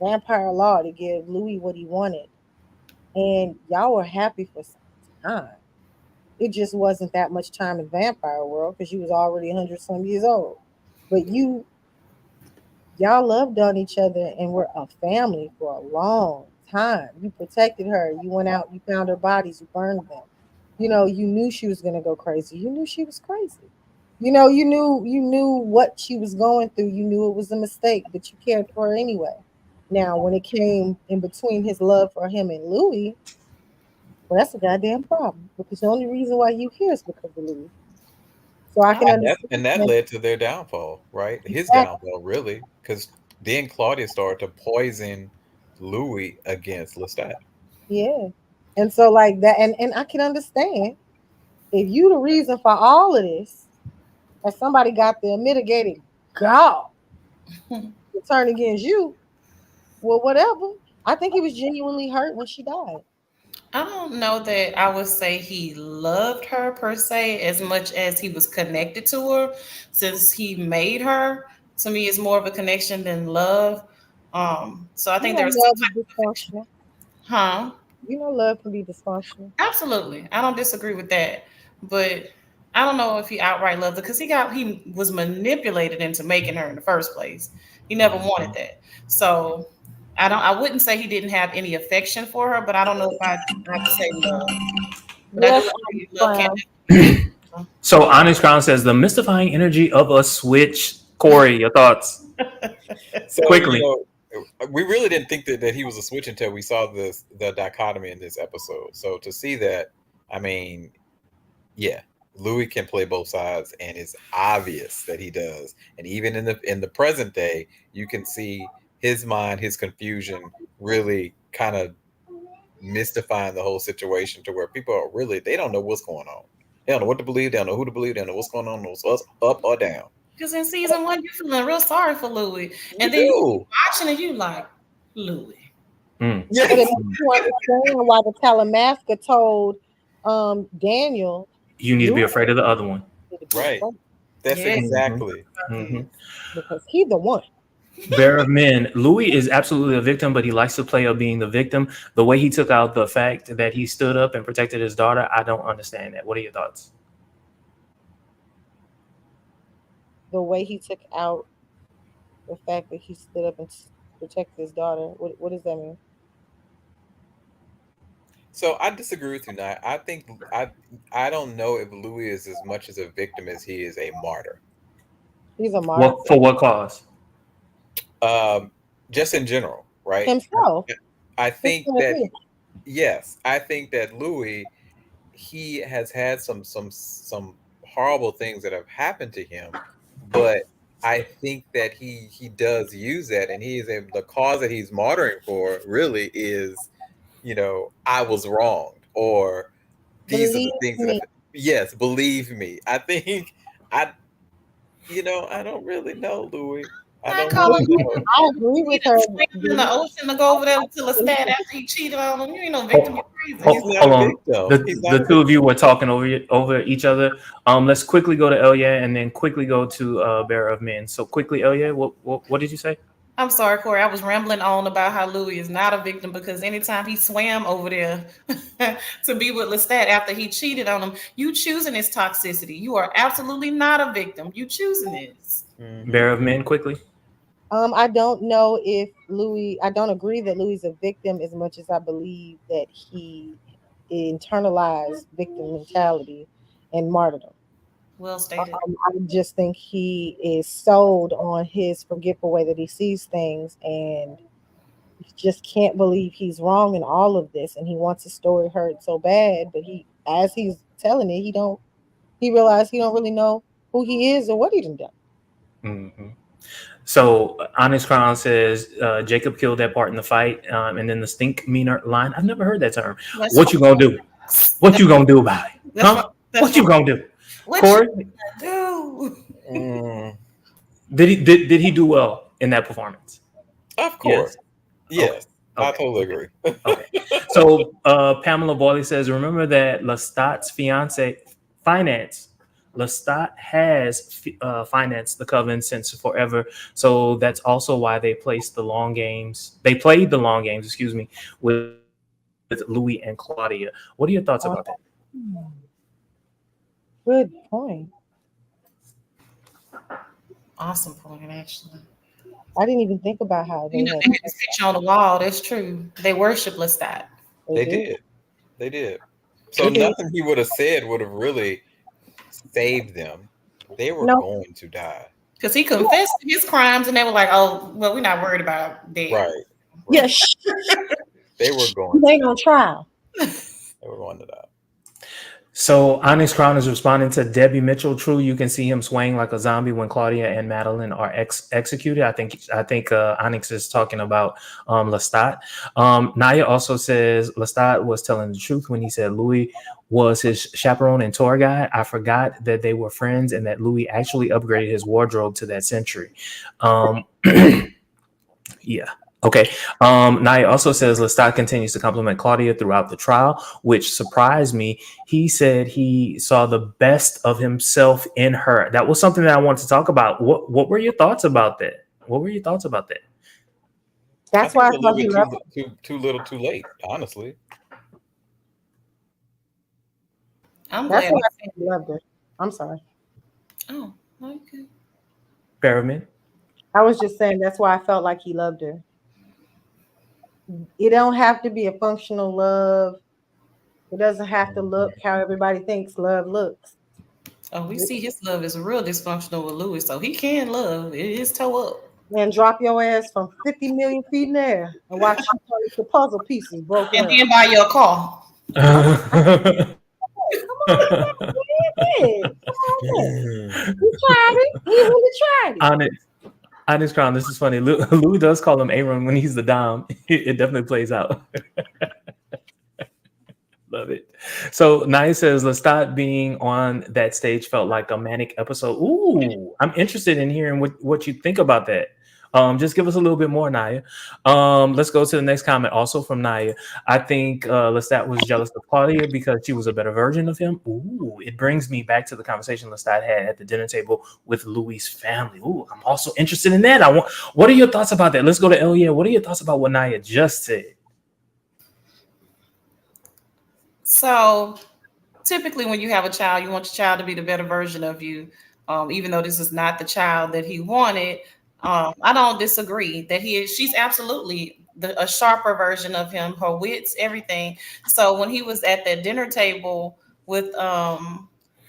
vampire law to give Louis what he wanted, and y'all were happy for some time. It just wasn't that much time in vampire world because you was already 100 some years old. But y'all loved on each other and were a family for a long time. You protected her. You went out, you found her bodies, you burned them. You knew she was gonna go crazy. You knew she was crazy. You knew what she was going through. You knew it was a mistake, but you cared for her anyway. Now, when it came in between his love for him and Louis, well, that's a goddamn problem. Because the only reason why you here is because of Louis. So I can Oh, And that understand. led to their downfall, right? His Exactly. downfall, really, because then Claudia started to poison Louis against Lestat. Yeah. And so like that, and I can understand if you the reason for all of this, and somebody got the mitigated gall to turn against you, well, whatever. I think he was genuinely hurt when she died. I don't know that I would say he loved her per se as much as he was connected to her since he made her. To me, it's more of a connection than love. So I You think know, there was some love is type of affection. dysfunctional. Huh? Love can be dysfunctional. Absolutely. I don't disagree with that. But I don't know if he outright loved her because he was manipulated into making her in the first place. He never wanted Mhm. that. So I wouldn't say he didn't have any affection for her, but I don't know if I could say love. But I do Yes, agree love can't Brown. be conditional. So Onyx Crown says the mystifying energy of a switch. Corey, your thoughts So, quickly. we really didn't think that he was a switch until we saw the dichotomy in this episode. So to see that, I mean, yeah, Louis can play both sides, and it's obvious that he does. And even in the present day, you can see his mind, his confusion, really kind of mystifying the whole situation to where people are really they don't know what's going on. They don't know what to believe. They don't know who to believe. They don't know what's going on. It's up or down. Because in season one, you're feeling real sorry for Louis. You And then you keep do. watching and you like, Louis. Mm. But it Yes. makes you understand why the Talamasca told Daniel, You need to be Louis afraid of the other one. need to be Right. afraid That's Yeah. Hmm. exactly. Hmm. because he the one. Bear of Men. Louis is absolutely a victim, but he likes to play up being the victim. The way he took out the fact that he stood up and protected his daughter, I don't understand that. What are your thoughts? The way he took out the fact that he stood up and protected his daughter. What does that mean? So I disagree with you now. I don't know if Louis is as much as a victim as he is a martyr. He's a martyr What for? What cause? Um, just in general, right? himself. I His think point of that view. yes, I think that Louis he has had some horrible things that have happened to him, but I think that he does use that, and he is able, the cause that he's martyring for really is, I was wronged, or these are the Believe things that me. have, yes, believe me. I think I I don't really know, Louis. I I don't call really him know. I agree he with her. done swam in the ocean to go over there to Lestat after he cheated on him. You ain't no victim, Hold, you're crazy. He's not a hold on. victim. He's not The a two of you victim. were talking over each other. Let's quickly go to Elia and then quickly go to Bear of Men. So quickly, Elia, what did you say? I'm sorry, Corey. I was rambling on about how Louis is not a victim because anytime he swam over there to be with Lestat after he cheated on him, you choosing his toxicity. You are absolutely not a victim. You choosing this. Hmm. Bear of Men, quickly. I don't know if Louis. I don't agree that Louis is a victim as much as I believe that he internalized victim mentality and martyrdom. Well stated. I just think he is sold on his forgetful way that he sees things, and he just can't believe he's wrong in all of this, and he wants his story heard so bad, but as he's telling it, he realized he don't really know who he is or what he done. Mm-hmm. So Honest Crown says Jacob killed that part in the fight, and then the stink meaner line. I've never heard that term. That's What you gonna do? What you gonna do about it? That's Huh? that's What you gonna do? What Corey, you do? did he do well in that performance? Of course. Yes. Yes. I Okay. totally agree. Okay. So Pamela Boyley says, remember that Lestat's fiance finance. Lestat has financed the coven since forever. So that's also why they placed the long games. They played the long games, excuse me, with Louis and Claudia. What are your thoughts about that? Good point. Awesome point, actually. I didn't even think about how they You know, had. they had this picture on the wall. That's true. They worship Lestat. They did. They did. So They did. nothing he would have said would have really saved them. They were Nope. going to die. Because he confessed to his crimes and they were like, oh, well, we're not worried about that. Right. Yeah, They were going. they on trial. They were going to die. So Onyx Crown is responding to Debbie Mitchell. True, you can see him swaying like a zombie when Claudia and Madeline are executed. I think Onyx is talking about Lestat. Naya also says Lestat was telling the truth when he said Louis was his chaperone and tour guide. I forgot that they were friends and that Louis actually upgraded his wardrobe to that century. Yeah. Okay. Naya also says Lestat continues to compliment Claudia throughout the trial, which surprised me. He said he saw the best of himself in her. That was something that I wanted to talk about. What were your thoughts about that? That's why I thought he loved her. Too little, too late. Honestly, I'm That's glad. why I think he loved her. I'm sorry. Oh, okay. Pyramid. I was just saying that's why I felt like he loved her. It don't have to be a functional love. It doesn't have to look how everybody thinks love looks. Oh, we see his love is real dysfunctional with Louis, so he can love. It is toe up. And drop your ass from 50 million feet in the air and watch you turn the puzzle pieces broken And up. then buy you a car. He tried it. He really tried it. Honest Crown, this is funny. Louis does call him Aaron when he's the dom. It definitely plays out. Love it. So Naya says Lestat being on that stage felt like a manic episode. Ooh, I'm interested in hearing what you think about that. Just give us a little bit more, Naya. Let's go to the next comment, also from Naya. I think Lestat was jealous of Claudia because she was a better version of him. Ooh, it brings me back to the conversation Lestat had at the dinner table with Louis' family. Ooh, I'm also interested in that. What are your thoughts about that? Let's go to Elia. What are your thoughts about what Naya just said? So typically when you have a child, you want your child to be the better version of you. Even though this is not the child that he wanted. I don't disagree that she's absolutely a sharper version of him, her wits, everything. So when he was at that dinner table with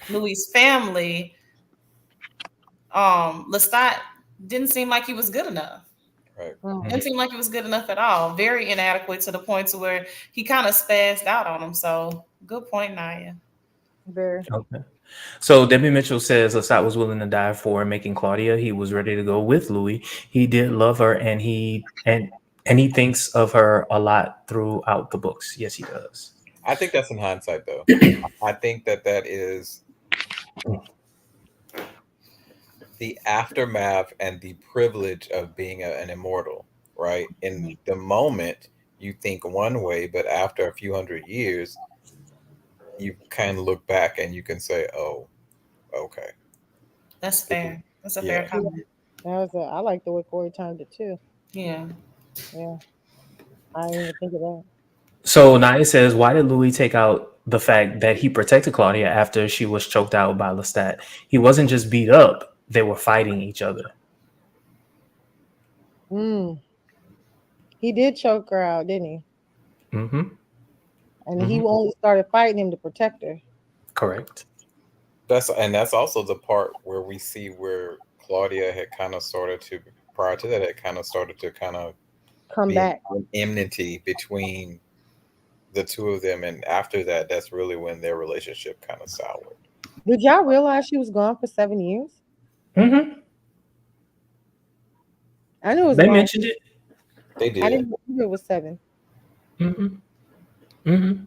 Louis' family, Lestat didn't seem like he was good enough. right? Didn't seem like he was good enough at all. Very inadequate to the point to where he kind of spazzed out on him. So good point, Naya. Very. Okay. So Debbie Mitchell says Lestat was willing to die for making Claudia. He was ready to go with Louis. He did love her, and he thinks of her a lot throughout the books. Yes, he does. I think that's in hindsight, though. I think that is the aftermath and the privilege of being an immortal, right? In the moment, you think one way, but after a few hundred years, you kind of look back and you can say, "Oh, okay." That's fair. That's a fair comment. I like the way Corey turned it too. Yeah. I didn't even think of that. So Naya says, why did Louis take out the fact that he protected Claudia after she was choked out by Lestat? He wasn't just beat up; they were fighting each other. Mm. He did choke her out, didn't he? Mm-hmm. And he only started fighting him to protect her. Correct. That's also the part where we see where Claudia had kind of started to, prior to that, had kind of started to kind of Come be back. an enmity between the two of them, and after that, that's really when their relationship kind of soured. Did y'all realize she was gone for 7 years? Mm-hmm. I knew it was They long. mentioned it. They I did. didn't know it was 7. Mm-hmm. Mm-hmm.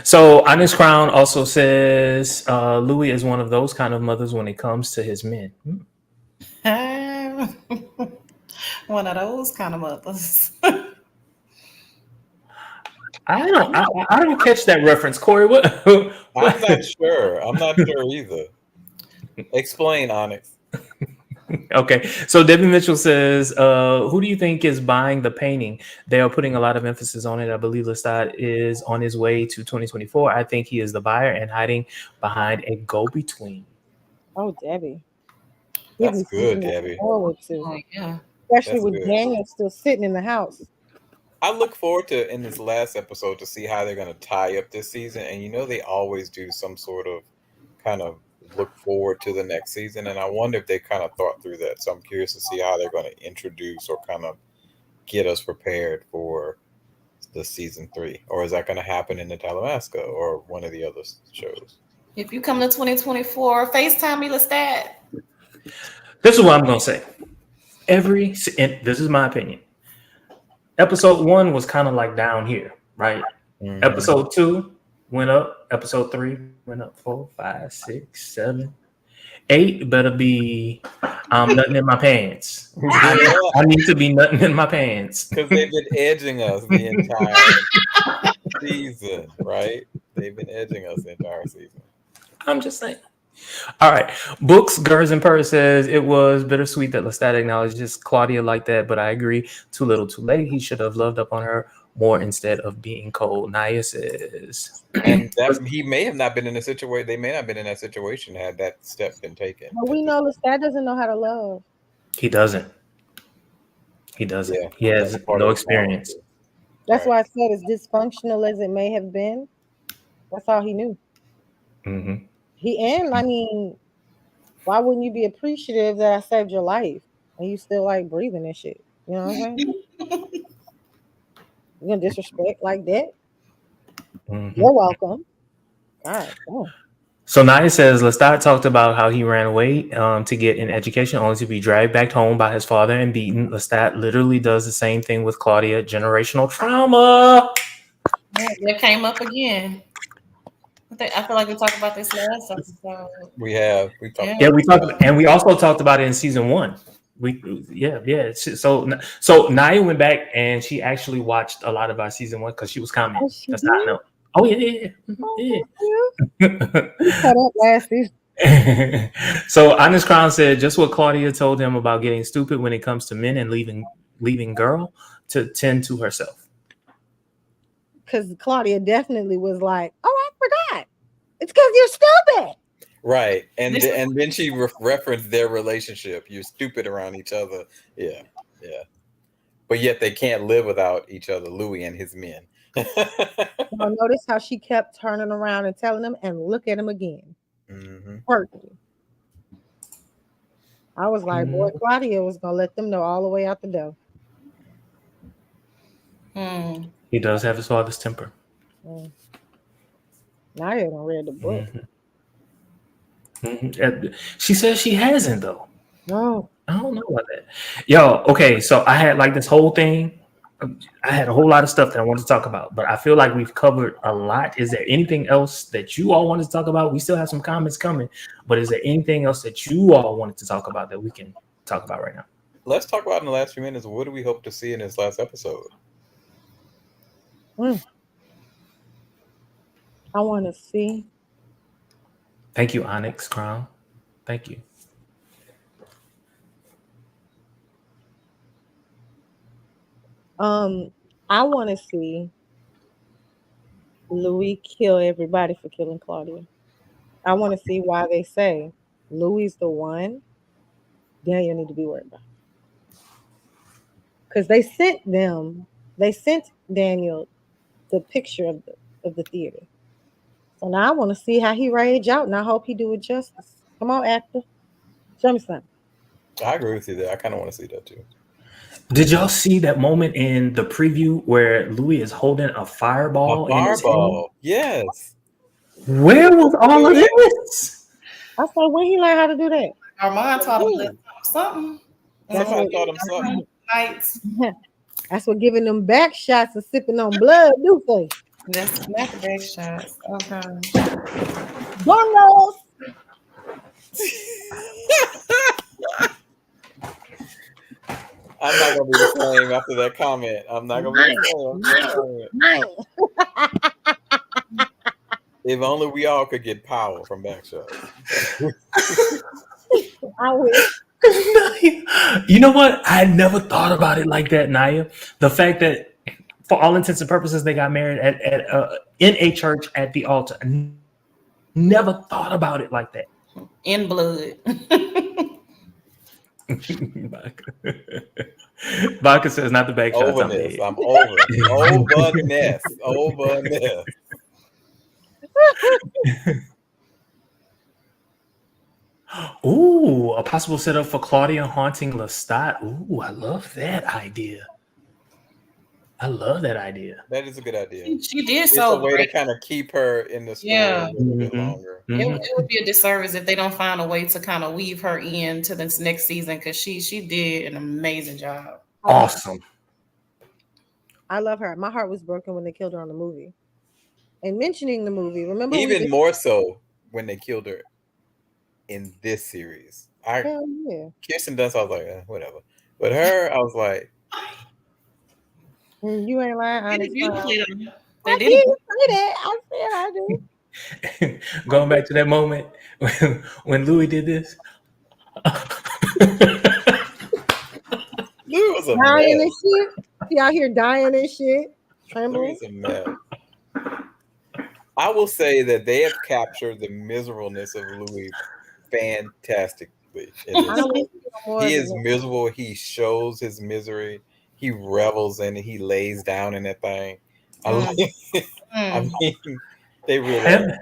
So Honest Crown also says Louis is one of those kind of mothers when it comes to his men. One of those kind of mothers. I don't catch that reference, Corey. What? I'm not sure. I'm not sure either. Explain, Onyx. Okay, so Debbie Mitchell says, "Who do you think is buying the painting? They are putting a lot of emphasis on it. I believe Lestat is on his way to 2024. I think he is the buyer and hiding behind a go-between." Oh, Debbie. Give That's me good, something to look Debbie. forward to. Oh, yeah. Especially That's with good. Daniel still sitting in the house. I look forward to, in this last episode, to see how they're going to tie up this season. And they always do some sort of kind of look forward to the next season. And I wonder if they kind of thought through that. So I'm curious to see how they're going to introduce or kind of get us prepared for the season 3. Or is that going to happen in the Talamasca or one of the other shows? If you come to 2024, FaceTime me, Lestat. This is what I'm going to say. And this is my opinion. Episode 1 was kind of like down here, right? Mhm. Episode 2 went up. Episode 3 went up. 4, 5, 6, 7, 8 better be nothing in my pants. I need to be nothing in my pants. Because they've been edging us the entire season, right? They've been edging us the entire season. I'm just saying. All right. Books, Gers and Purr says it was bittersweet that Lestat acknowledges Claudia like that, but I agree. Too little, too late. He should have loved up on her more instead of being cold. Naya says. And that he may have not been in a situation. They may not have been in that situation had that step been taken. But we know Lestat doesn't know how to love. He doesn't. He doesn't. Yeah, He has that's part no of the problem, experience. too. That's Right. why I said, as dysfunctional as it may have been, that's all he knew. Mm-hmm. I mean, why wouldn't you be appreciative that I saved your life and you still like breathing and shit? You know what I'm saying? You gonna disrespect like that? Mm-hmm. You're welcome. God, oh. So Naya says Lestat talked about how he ran away to get an education, only to be dragged back home by his father and beaten. Lestat literally does the same thing with Claudia. Generational trauma. That came up again. I feel like we talked about this last episode. We have. We talked. Yeah, we talked, and we also talked about it in season 1. Yeah. So Naya went back and she actually watched a lot of our season 1 because she was commenting. Oh, she That's how I did? know. Oh yeah. We cut up last season. So Honest Crown said just what Claudia told him about getting stupid when it comes to men and leaving girl to tend to herself. Because Claudia definitely was like, "Oh, I forgot. It's because you're stupid." Right, and then she referenced their relationship. You're stupid around each other. Yeah. But yet they can't live without each other. Louis and his men. Now notice how she kept turning around and telling him, and look at him again. Mm-hmm. Perfect. I was like, boy, Claudia was gonna let them know all the way out the door. He does have his father's temper. Now you don't read the book. She says she hasn't though. No. I don't know about that. Yo, okay, so I had like this whole thing. I had a whole lot of stuff that I wanted to talk about, but I feel like we've covered a lot. Is there anything else that you all wanted to talk about? We still have some comments coming, but is there anything else that you all wanted to talk about that we can talk about right now? Let's talk about in the last few minutes. What do we hope to see in this last episode? I want to see. Thank you, Onyx Crown. Thank you. I want to see Louis kill everybody for killing Claudia. I want to see why they say Louis the one Daniel need to be worried about. because they sent Daniel the picture of the theater. So now I want to see how he rage out, and I hope he do it justice. Come on, actor, show me something. I agree with you there. I kind of want to see that too. Did y'all see that moment in the preview where Louis is holding a fireball in his hand? Fireball, yes. Where was all of this? I said, when he learned how to do that? Armand taught him something. Somebody taught him something. Nights. That's what giving them back shots and sipping on blood do for you. That's not the back shots. Okay. Bungles. I'm not gonna be the same after that comment. I'm not gonna be the same. If only we all could get power from backshots. I wish. You know what? I had never thought about it like that, Naya. The fact that, for all intents and purposes, they got married in a church at the altar. I never thought about it like that. In blood. Baka says, not the back shots. Overness. I'm over it. Overness. Ooh, a possible setup for Claudia haunting Lestat. Ooh, I love that idea. That is a good idea. She did It's so a way to kind of keep her in the story a little bit longer. It would be a disservice if they don't find a way to kind of weave her into this next season, because she did an amazing job. Awesome. I love her. My heart was broken when they killed her on the movie. And mentioning the movie, remember Even more so when they killed her in this series. Hell yeah. Kirsten Dunst, I was like, whatever. But her, I was like, you ain't lying, honest. They I did. didn't say that. I said I do. Going back to that moment when Louis did this. Louis was a dying mess. and shit. He out here dying and shit. Trembling. Louis was a mess. I will say that they have captured the miserableness of Louis fantastically. He is miserable. He shows his misery. He revels in it. He lays down in that thing. I mean, they really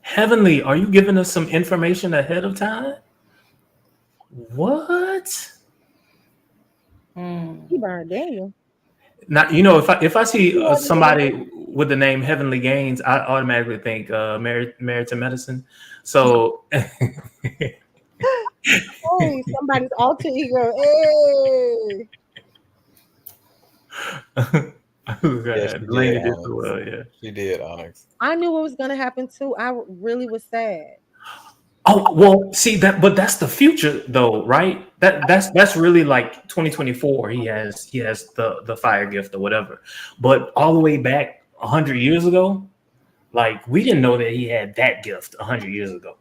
Heavenly, are you giving us some information ahead of time? What? He burned Daniel. Now, if I see somebody with the name Heavenly Gains, I automatically think married to medicine. So Hey, somebody's alter ego. Hey. She did, Onyx. I knew what was gonna happen too. I really was sad. Oh well, see that, but that's the future though, right? That's really like 2024. He has the fire gift or whatever. But all the way back 100 years ago, like we didn't know that he had that gift 100 years ago.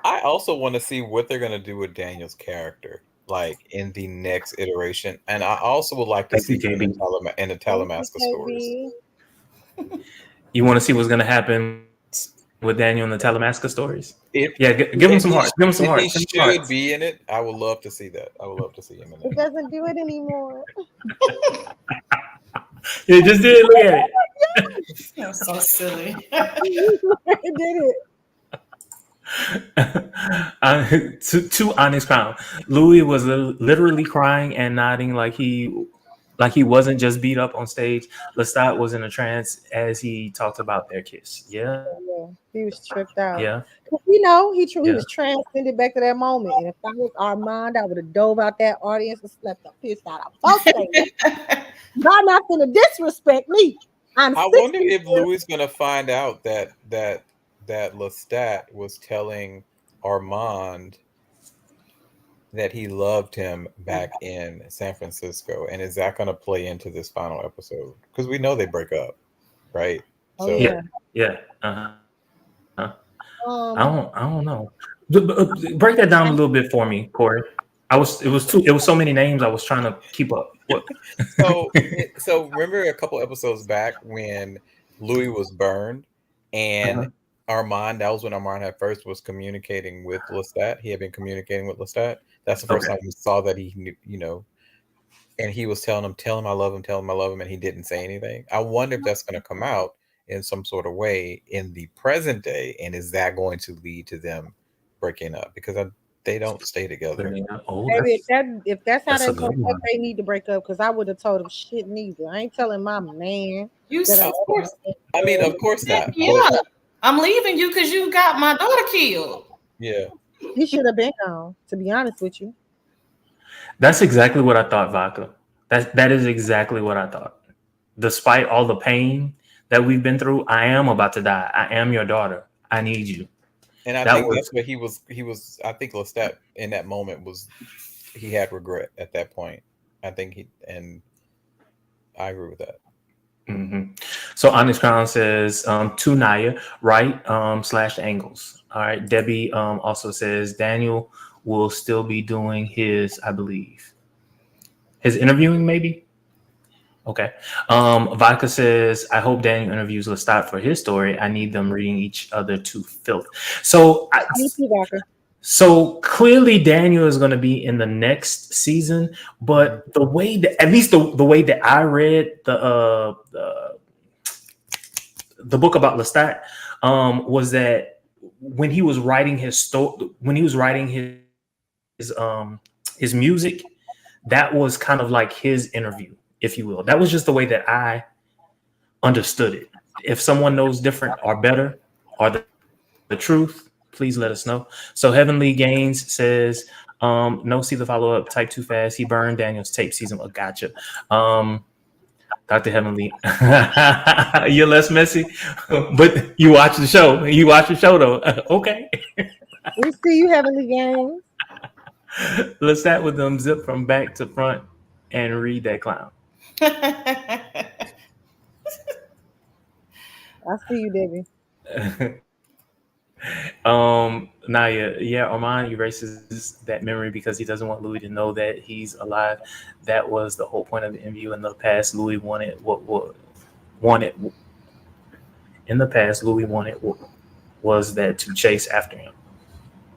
I also want to see what they're gonna do with Daniel's character, like in the next iteration, and I also would like to see in the Talamasca stories. You want to see what's gonna happen with Daniel in the Talamasca stories? Give him some heart. Give him some heart. He should be in it. I would love to see that. I would love to see him in it. It doesn't do it anymore. It just did. Look at it. That's so silly. It did it. To Honest Crown, Louis was literally crying and nodding like he wasn't just beat up on stage. Lestat was in a trance as he talked about their kiss. Yeah, he was tripped out. Yeah, he was transcended back to that moment. And if I was Armand, I would have dove out that audience and slept the piss out of both of them. Y'all not gonna disrespect me. I wonder if Louis is gonna find out that Lestat was telling Armand that he loved him back in San Francisco, and is that going to play into this final episode? Because we know they break up, right? So yeah. I don't know. Break that down a little bit for me, Corey. It was so many names. I was trying to keep up. So remember a couple episodes back when Louis was burned and Armand, that was when Armand had first was communicating with Lestat. He had been communicating with Lestat. That's the first time we saw that he knew, and he was telling him I love him, tell him I love him, and he didn't say anything. I wonder if that's going to come out in some sort of way in the present day, and is that going to lead to them breaking up because they don't stay together. Oh, Maybe if that's how that's a that's good gonna one. they need to break up because I would have told him shit neither. I ain't telling my man You that said, Of course, I mean, of course not. But yeah, I'm leaving you because you got my daughter killed. yeah, he should have been gone, to be honest with you. That's exactly what I thought, Vodka. That is exactly what I thought. Despite all the pain that we've been through, I am about to die. I am your daughter. I need you. and I That think was that's what he was. He was. I think Lestat in that moment was. He had regret at that point. I think and I agree with that. hmm So Onyx Crown says to Naya, right slash angles. All right. Debbie also says Daniel will still be doing his, I believe, his interviewing maybe. Okay. Vodka says, I hope Daniel interviews Lestat for his story. I need them reading each other to filth. So Me too, Walker. So clearly Daniel is going to be in the next season, but the way that, at least the way that I read the book about Lestat was that when he was writing his when he was writing his music, that was kind of like his interview, if you will. That was just the way that I understood it. If someone knows different or better or the truth, please let us know. So Heavenly Gains says, no, see the follow up, type too fast. He burned Daniel's tape season. Oh, gotcha. Dr. Heavenly, you're less messy, but you watch the show. You watch the show though. Okay. We see you heavenly games. Let's start with them zip from back to front and read that clown. I see you, Debbie. Naya, yeah, Armand erases that memory because he doesn't want Louis to know that he's alive. That was the whole point of the interview. In the past, Louis wanted in the past, Louis wanted was that to chase after him.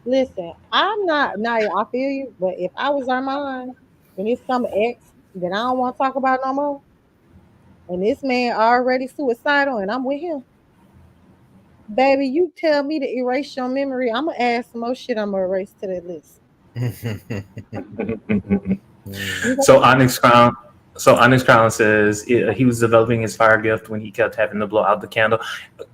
Listen, I'm not Naya, I feel you, but if I was Armand and it's some ex that I don't want to talk about no more, and this man already suicidal and I'm with him, baby, you tell me to erase your memory, I'm gonna add some more shit I'm gonna erase to that list. You So gonna- Onyx Crown says he was developing his fire gift when he kept having to blow out the candle,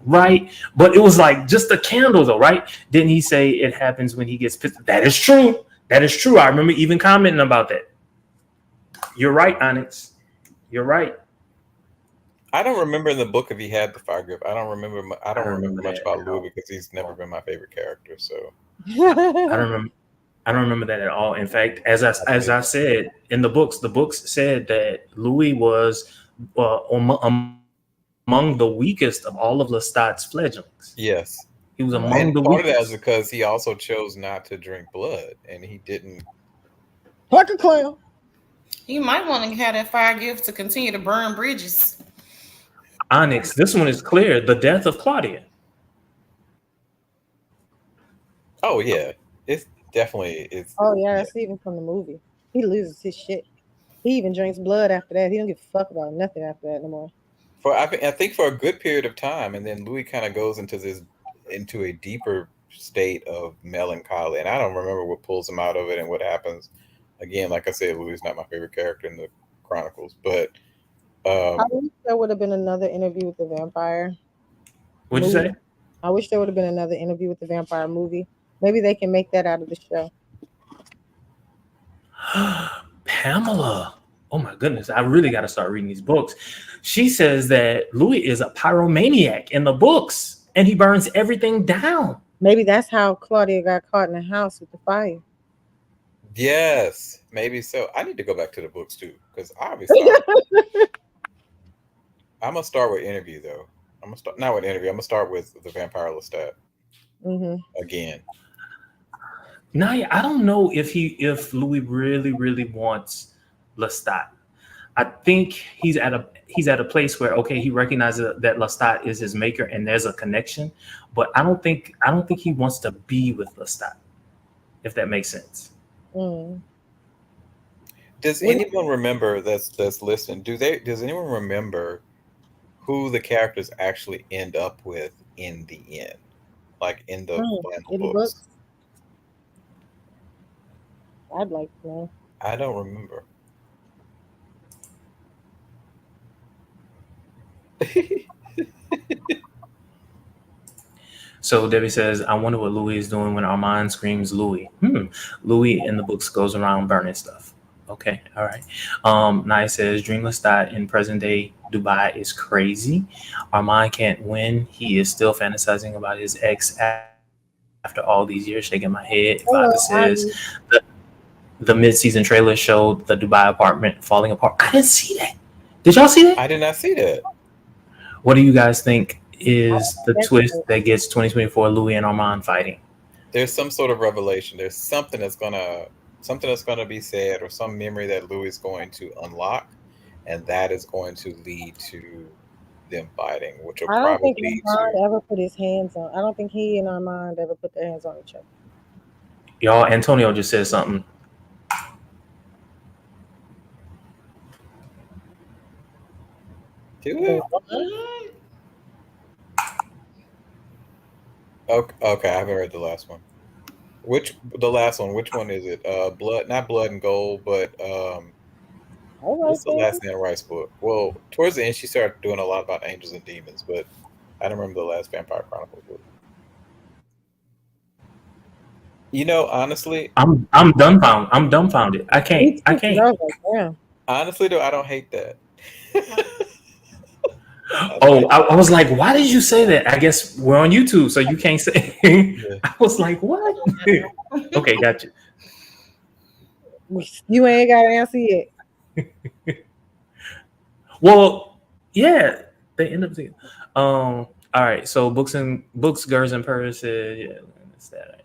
right? But it was like just a candle, though, right? Didn't he say it happens when he gets pissed? That is true. That is true. I remember even commenting about that. You're right, Onyx. You're right. I don't remember in the book if he had the fire grip. I don't remember. I don't remember much that about at all. Louis because he's never been my favorite character. So I don't remember. I don't remember that at all. In fact, as I said in the books said that Louis was among the weakest of all of Lestat's fledglings. yes, He was among and the part of that is weakest. because he also chose not to drink blood, and he didn't. Like a clown. You might want to have that fire gift to continue to burn bridges. Onyx, this one is clear. The death of Claudia. Oh yeah, it's definitely it's. Oh yeah, Yeah. that's even from the movie. He loses his shit. He even drinks blood after that. He don't give a fuck about nothing after that no more. I think for a good period of time, and then Louis kind of goes into a deeper state of melancholy, and I don't remember what pulls him out of it and what happens. Again, like I said, Louis is not my favorite character in the Chronicles, but I wish there would have been another interview with the vampire What'd you movie. say? I wish there would have been another interview with the vampire movie. Maybe they can make that out of the show. Pamela. Oh my goodness. I really got to start reading these books. She says that Louis is a pyromaniac in the books and he burns everything down. Maybe that's how Claudia got caught in the house with the fire. yes, maybe so. I need to go back to the books too because obviously I'm gonna start with interview though. I'm gonna start not with interview. I'm gonna start with the Vampire Lestat again. Naya, I don't know if Louis really wants Lestat. I think he's at a place where okay, he recognizes that Lestat is his maker and there's a connection, but I don't think he wants to be with Lestat, if that makes sense. Mm. Does anyone remember that's listening? Does anyone remember who the characters actually end up with in the end? Like in the final in the books? books? I'd like to know. I don't remember. So Debbie says, I wonder what Louis is doing when Armand screams Louis. Louis in the books goes around burning stuff. Okay, all right. Naya says, Dreamless Dot in present day Dubai is crazy. Armand can't win. He is still fantasizing about his ex after all these years, shaking my head. Vodka says, the mid-season trailer showed the Dubai apartment falling apart. I didn't see that. Did y'all see that? I did not see that. What do you guys think is the twist that gets 2024 Louis and Armand fighting? There's some sort of revelation. There's something that's gonna be said, or some memory that Louis is going to unlock, and that is going to lead to them fighting, which will probably lead to. Ever put his hands on. I don't think he and Armand ever put their hands on each other. Y'all, Antonio just said something. Okay, I haven't read the last one. Which one is it? Blood, not Blood and Gold, but what's the last Anne Rice book? Well, towards the end, she started doing a lot about angels and demons, but I don't remember the last Vampire Chronicles book. You know, honestly, I'm dumbfounded. I'm dumbfounded. I can't. Honestly, though, I don't hate that. I was like, why did you say that? I guess we're on YouTube, so you can't say. Yeah. I was like, what? Okay, gotcha. You ain't got to answer yet. Well, yeah, they end up together. All right, so Gers and Purrs said, yeah, that's that.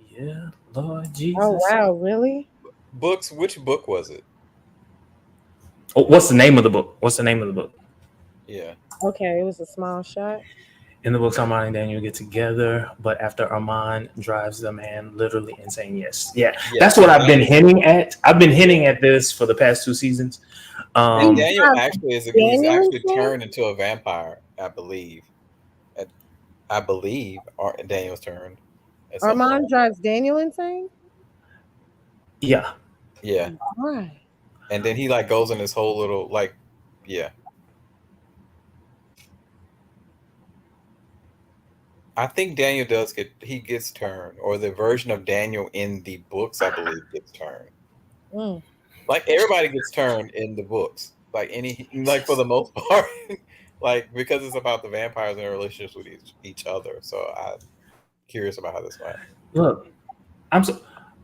Yeah, Lord Jesus. Oh wow, really? Books. Which book was it? Oh, what's the name of the book? Yeah. Okay, it was a small shot. In the books, Armand and Daniel get together, but after Armand drives the man literally insane. Yes. That's what I've been hinting at. I've been hinting at this for the past 2 seasons. Daniel actually he's actually turned into a vampire, I believe. Daniel's turned. Armand drives Daniel insane? Yeah. Yeah. Right. And then he like goes in this whole little like, yeah. I think Daniel gets turned, or the version of Daniel in the books, I believe, gets turned. Like everybody gets turned in the books, like for the most part, like because it's about the vampires and their relationships with each other. So I'm curious about how this might. Look,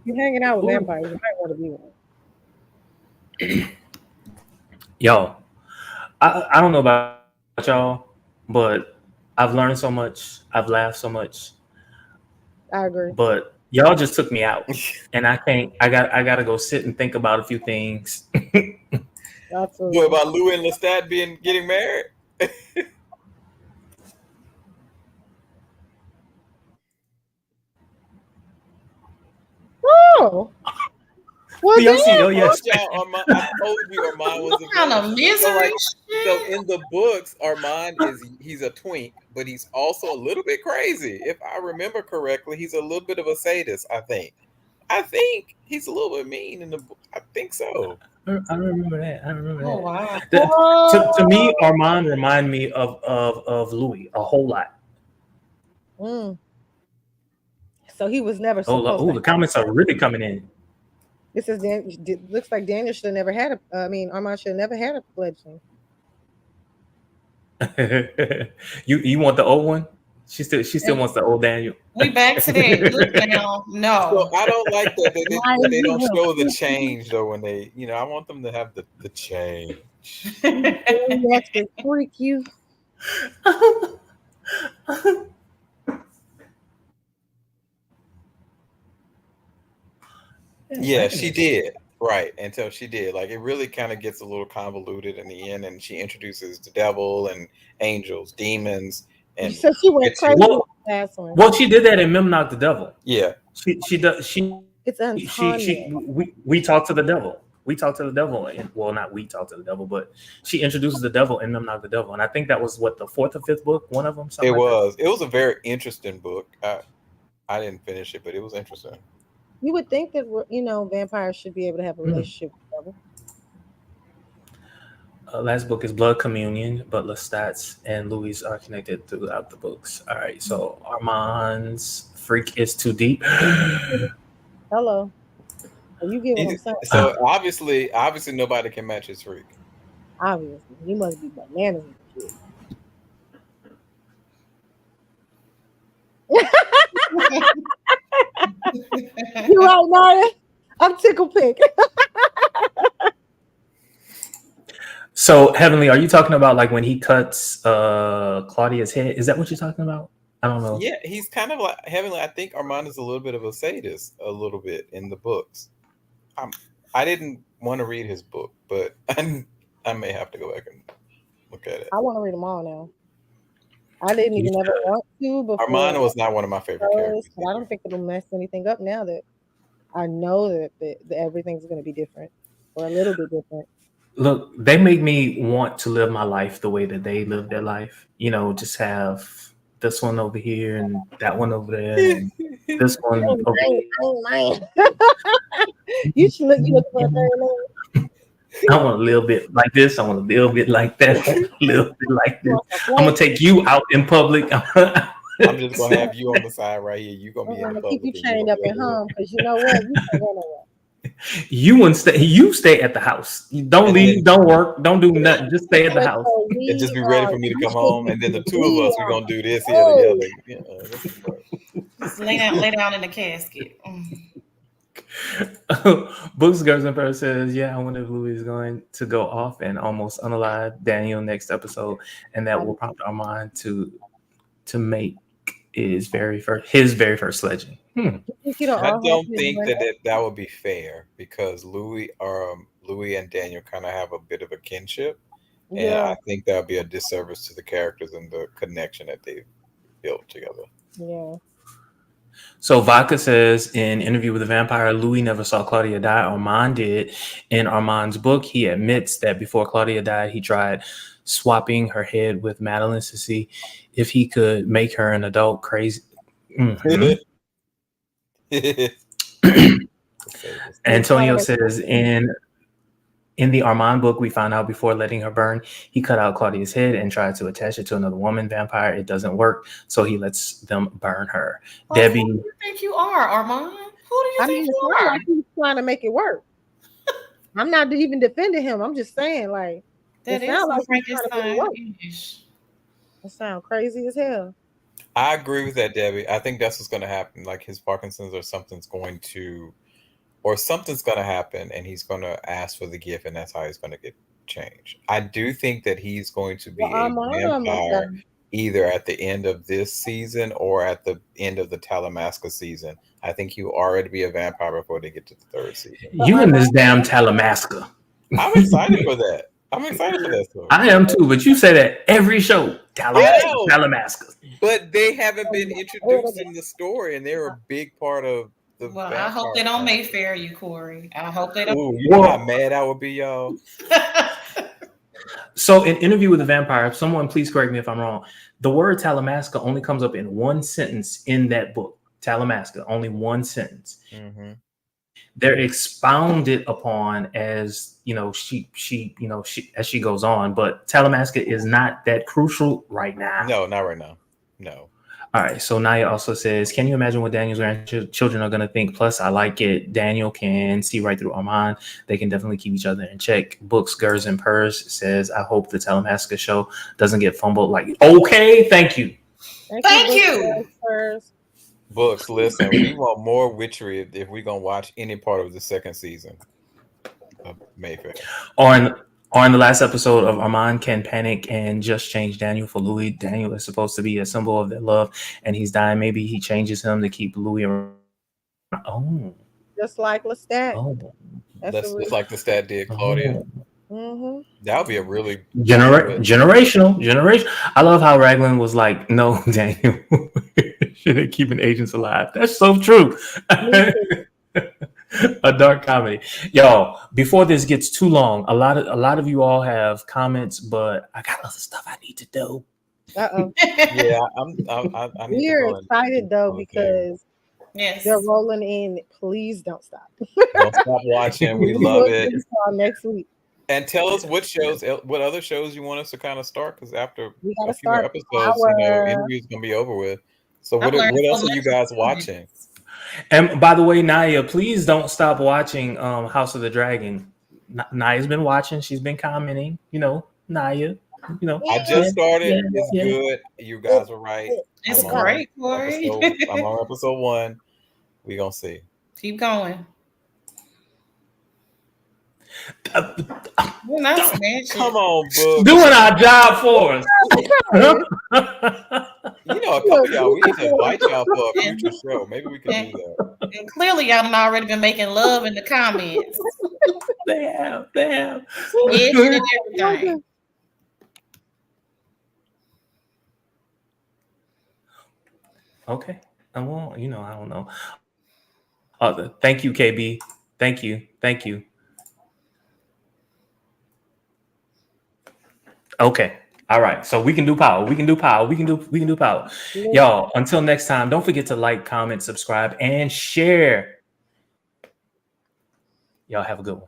you're hanging out with vampires. You might want to be one. Yo, I don't know about y'all, but I've learned so much. I've laughed so much. I agree. But y'all just took me out, and I can't. I gotta go sit and think about a few things. What about Louis and Lestat getting married? Oh. Well, yes. I told you Armand was a kind of misery. So in the books, Armand he's a twink, but he's also a little bit crazy. If I remember correctly, he's a little bit of a sadist. I think he's a little bit mean in the book. I think so. I remember that. Oh wow. To me, Armand reminded me of Louis a whole lot. So he was never. The comments are really coming in. This says looks like Daniel should have never had Armand should have never had a fledgling. You want the old one? She still wants the old Daniel. We back to that. Look now. No. So I don't like that they don't show the change though when they, I want them to have the change. That's to freak you. Yeah, she did. Right. Until she did. Like it really kind of gets a little convoluted in the end, and she introduces the devil and angels, demons, and so she went crazy with the last one. Well, she did that in Memnock the Devil. Yeah. She does. It's unfunny. We talk to the devil. We Talk to the Devil, and well, not We Talk to the Devil, but she introduces the devil in I'm Not the Devil, and I think that was what, the fourth or fifth book, one of them. It was. It was a very interesting book. I didn't finish it, but it was interesting. You would think that vampires should be able to have a relationship with the devil. Last book is Blood Communion, but Lestat's and Louis are connected throughout the books. All right, so Armand's freak is too deep. Hello. Are you getting what I'm saying? So obviously nobody can match his freak. Obviously, he must be bananas with shit. You right, Naya? I'm tickle pink. So, Heavenly, are you talking about like when he cuts Claudia's head? Is that what you're talking about? I don't know. Yeah, he's kind of like Heavenly. I think Armand is a little bit of a sadist, a little bit in the books. I didn't want to read his book, but I may have to go back and look at it. I want to read them all now. I didn't even ever want to before. Armand was not one of my favorite characters. But I don't think it'll mess anything up now that I know that everything's going to be different or a little bit different. Look, they make me want to live my life the way that they live their life. You know, just have this one over here and that one over there, and this one over there. You should look for a very long. I want a little bit like this. I want a little bit like that. A little bit like this. I'm gonna take you out in public. I'm just gonna have you on the side right here. You're gonna be in public. Keep you chained up at home because you know what? You can't go nowhere. You wouldn't stay. You stay at the house. You don't leave. Don't work. Don't do nothing. Just stay at the house. And just be ready for me to come home. And then the two of us, we're gonna do this here together. Just lay down in the casket. Books Girls and Purse says, yeah, I wonder if Louis is going to go off and almost unalive Daniel next episode, and that will prompt Armand to make his very first sledging. I don't think that would be fair because Louis and Daniel kind of have a bit of a kinship, and I think that would be a disservice to the characters and the connection that they've built together. Yeah. So Vodka says in Interview with the Vampire, Louis never saw Claudia die. Armand did. In Armand's book, he admits that before Claudia died, he tried swapping her head with Madeline to see if he could make her an adult. Crazy. Mm-hmm. Antonio says in the Armand book, we found out before letting her burn, he cut out Claudia's head and tried to attach it to another woman vampire. It doesn't work, so he lets them burn her. Debbie, who do you think you are, Armand? Who do you think you are? Like he's trying to make it work. I'm not even defending him. I'm just saying, like, that is like Frankenstein-ish. That sounds crazy as hell. I agree with that, Debbie. I think that's what's going to happen. Like his Parkinson's or something's going to happen, and he's going to ask for the gift, and that's how he's going to get changed. I do think that he's going to be a vampire either at the end of this season or at the end of the Talamasca season. I think he'll already be a vampire before they get to the third season. You in this damn Talamasca. I'm excited for that. I'm excited for that story. I am too, but you say that every show. Talamasca. But they haven't been introduced in the story, and they're a big part of the vampire. I hope they don't Mayfair you, Corey. I hope they don't. Ooh, you know how mad I would be, y'all. So in Interview with the Vampire, someone please correct me if I'm wrong. The word Talamasca only comes up in one sentence in that book. Talamasca, only one sentence. Mm-hmm. They're expounded upon as she as she goes on, but Talamasca is not that crucial right now. No, not right now. No. All right. So Naya also says, can you imagine what Daniel's grandchildren are going to think? Plus, I like it. Daniel can see right through Armand. They can definitely keep each other in check. Books, Gers, and Purrs says, I hope the Talamasca show doesn't get fumbled. Like, okay, thank you. Thank you. Books, listen, we want more witchery if we're going to watch any part of the second season of Mayfair. Or in the last episode of Armand Can Panic and Just Change Daniel for Louis. Daniel is supposed to be a symbol of their love, and he's dying. Maybe he changes him to keep Louis around. Oh. Just like Lestat. Oh. That's just like Lestat did Claudia. Mm-hmm. That would be a really generational. I love how Raglan was like, no, Daniel, shouldn't keeping agents alive. That's so true. A dark comedy. Yo, before this gets too long, a lot of you all have comments, but I got other stuff I need to do. Uh-oh. Yeah, I need to We're go and excited though okay. because Yes. they're rolling in. Please don't stop. Don't stop watching. We love it. Next week. And tell us what other shows you want us to kind of start, because after We a gotta few more start episodes, interview's gonna be over with. So I've what learned so else are you much. guys watching? And by the way, Naya, please don't stop watching House of the Dragon. Naya's been watching. She's been commenting. You know, Naya. You know, I just started. Yeah, It's yeah. good. You guys were right. It's I'm on great, Corey. I'm on episode 1. We gonna see. Keep going. Uh, We're not smashing. Come on, Book. Doing our job for us. You know, a couple of y'all, we need to invite y'all for a future show. Maybe we can do that. And clearly, y'all done already been making love in the comments. They have. Edging and everything. Okay. I won't, I don't know. Thank you, KB. Thank you. Okay. All right. So we can do power. We can do power. Y'all, until next time, don't forget to like, comment, subscribe, and share. Y'all have a good one.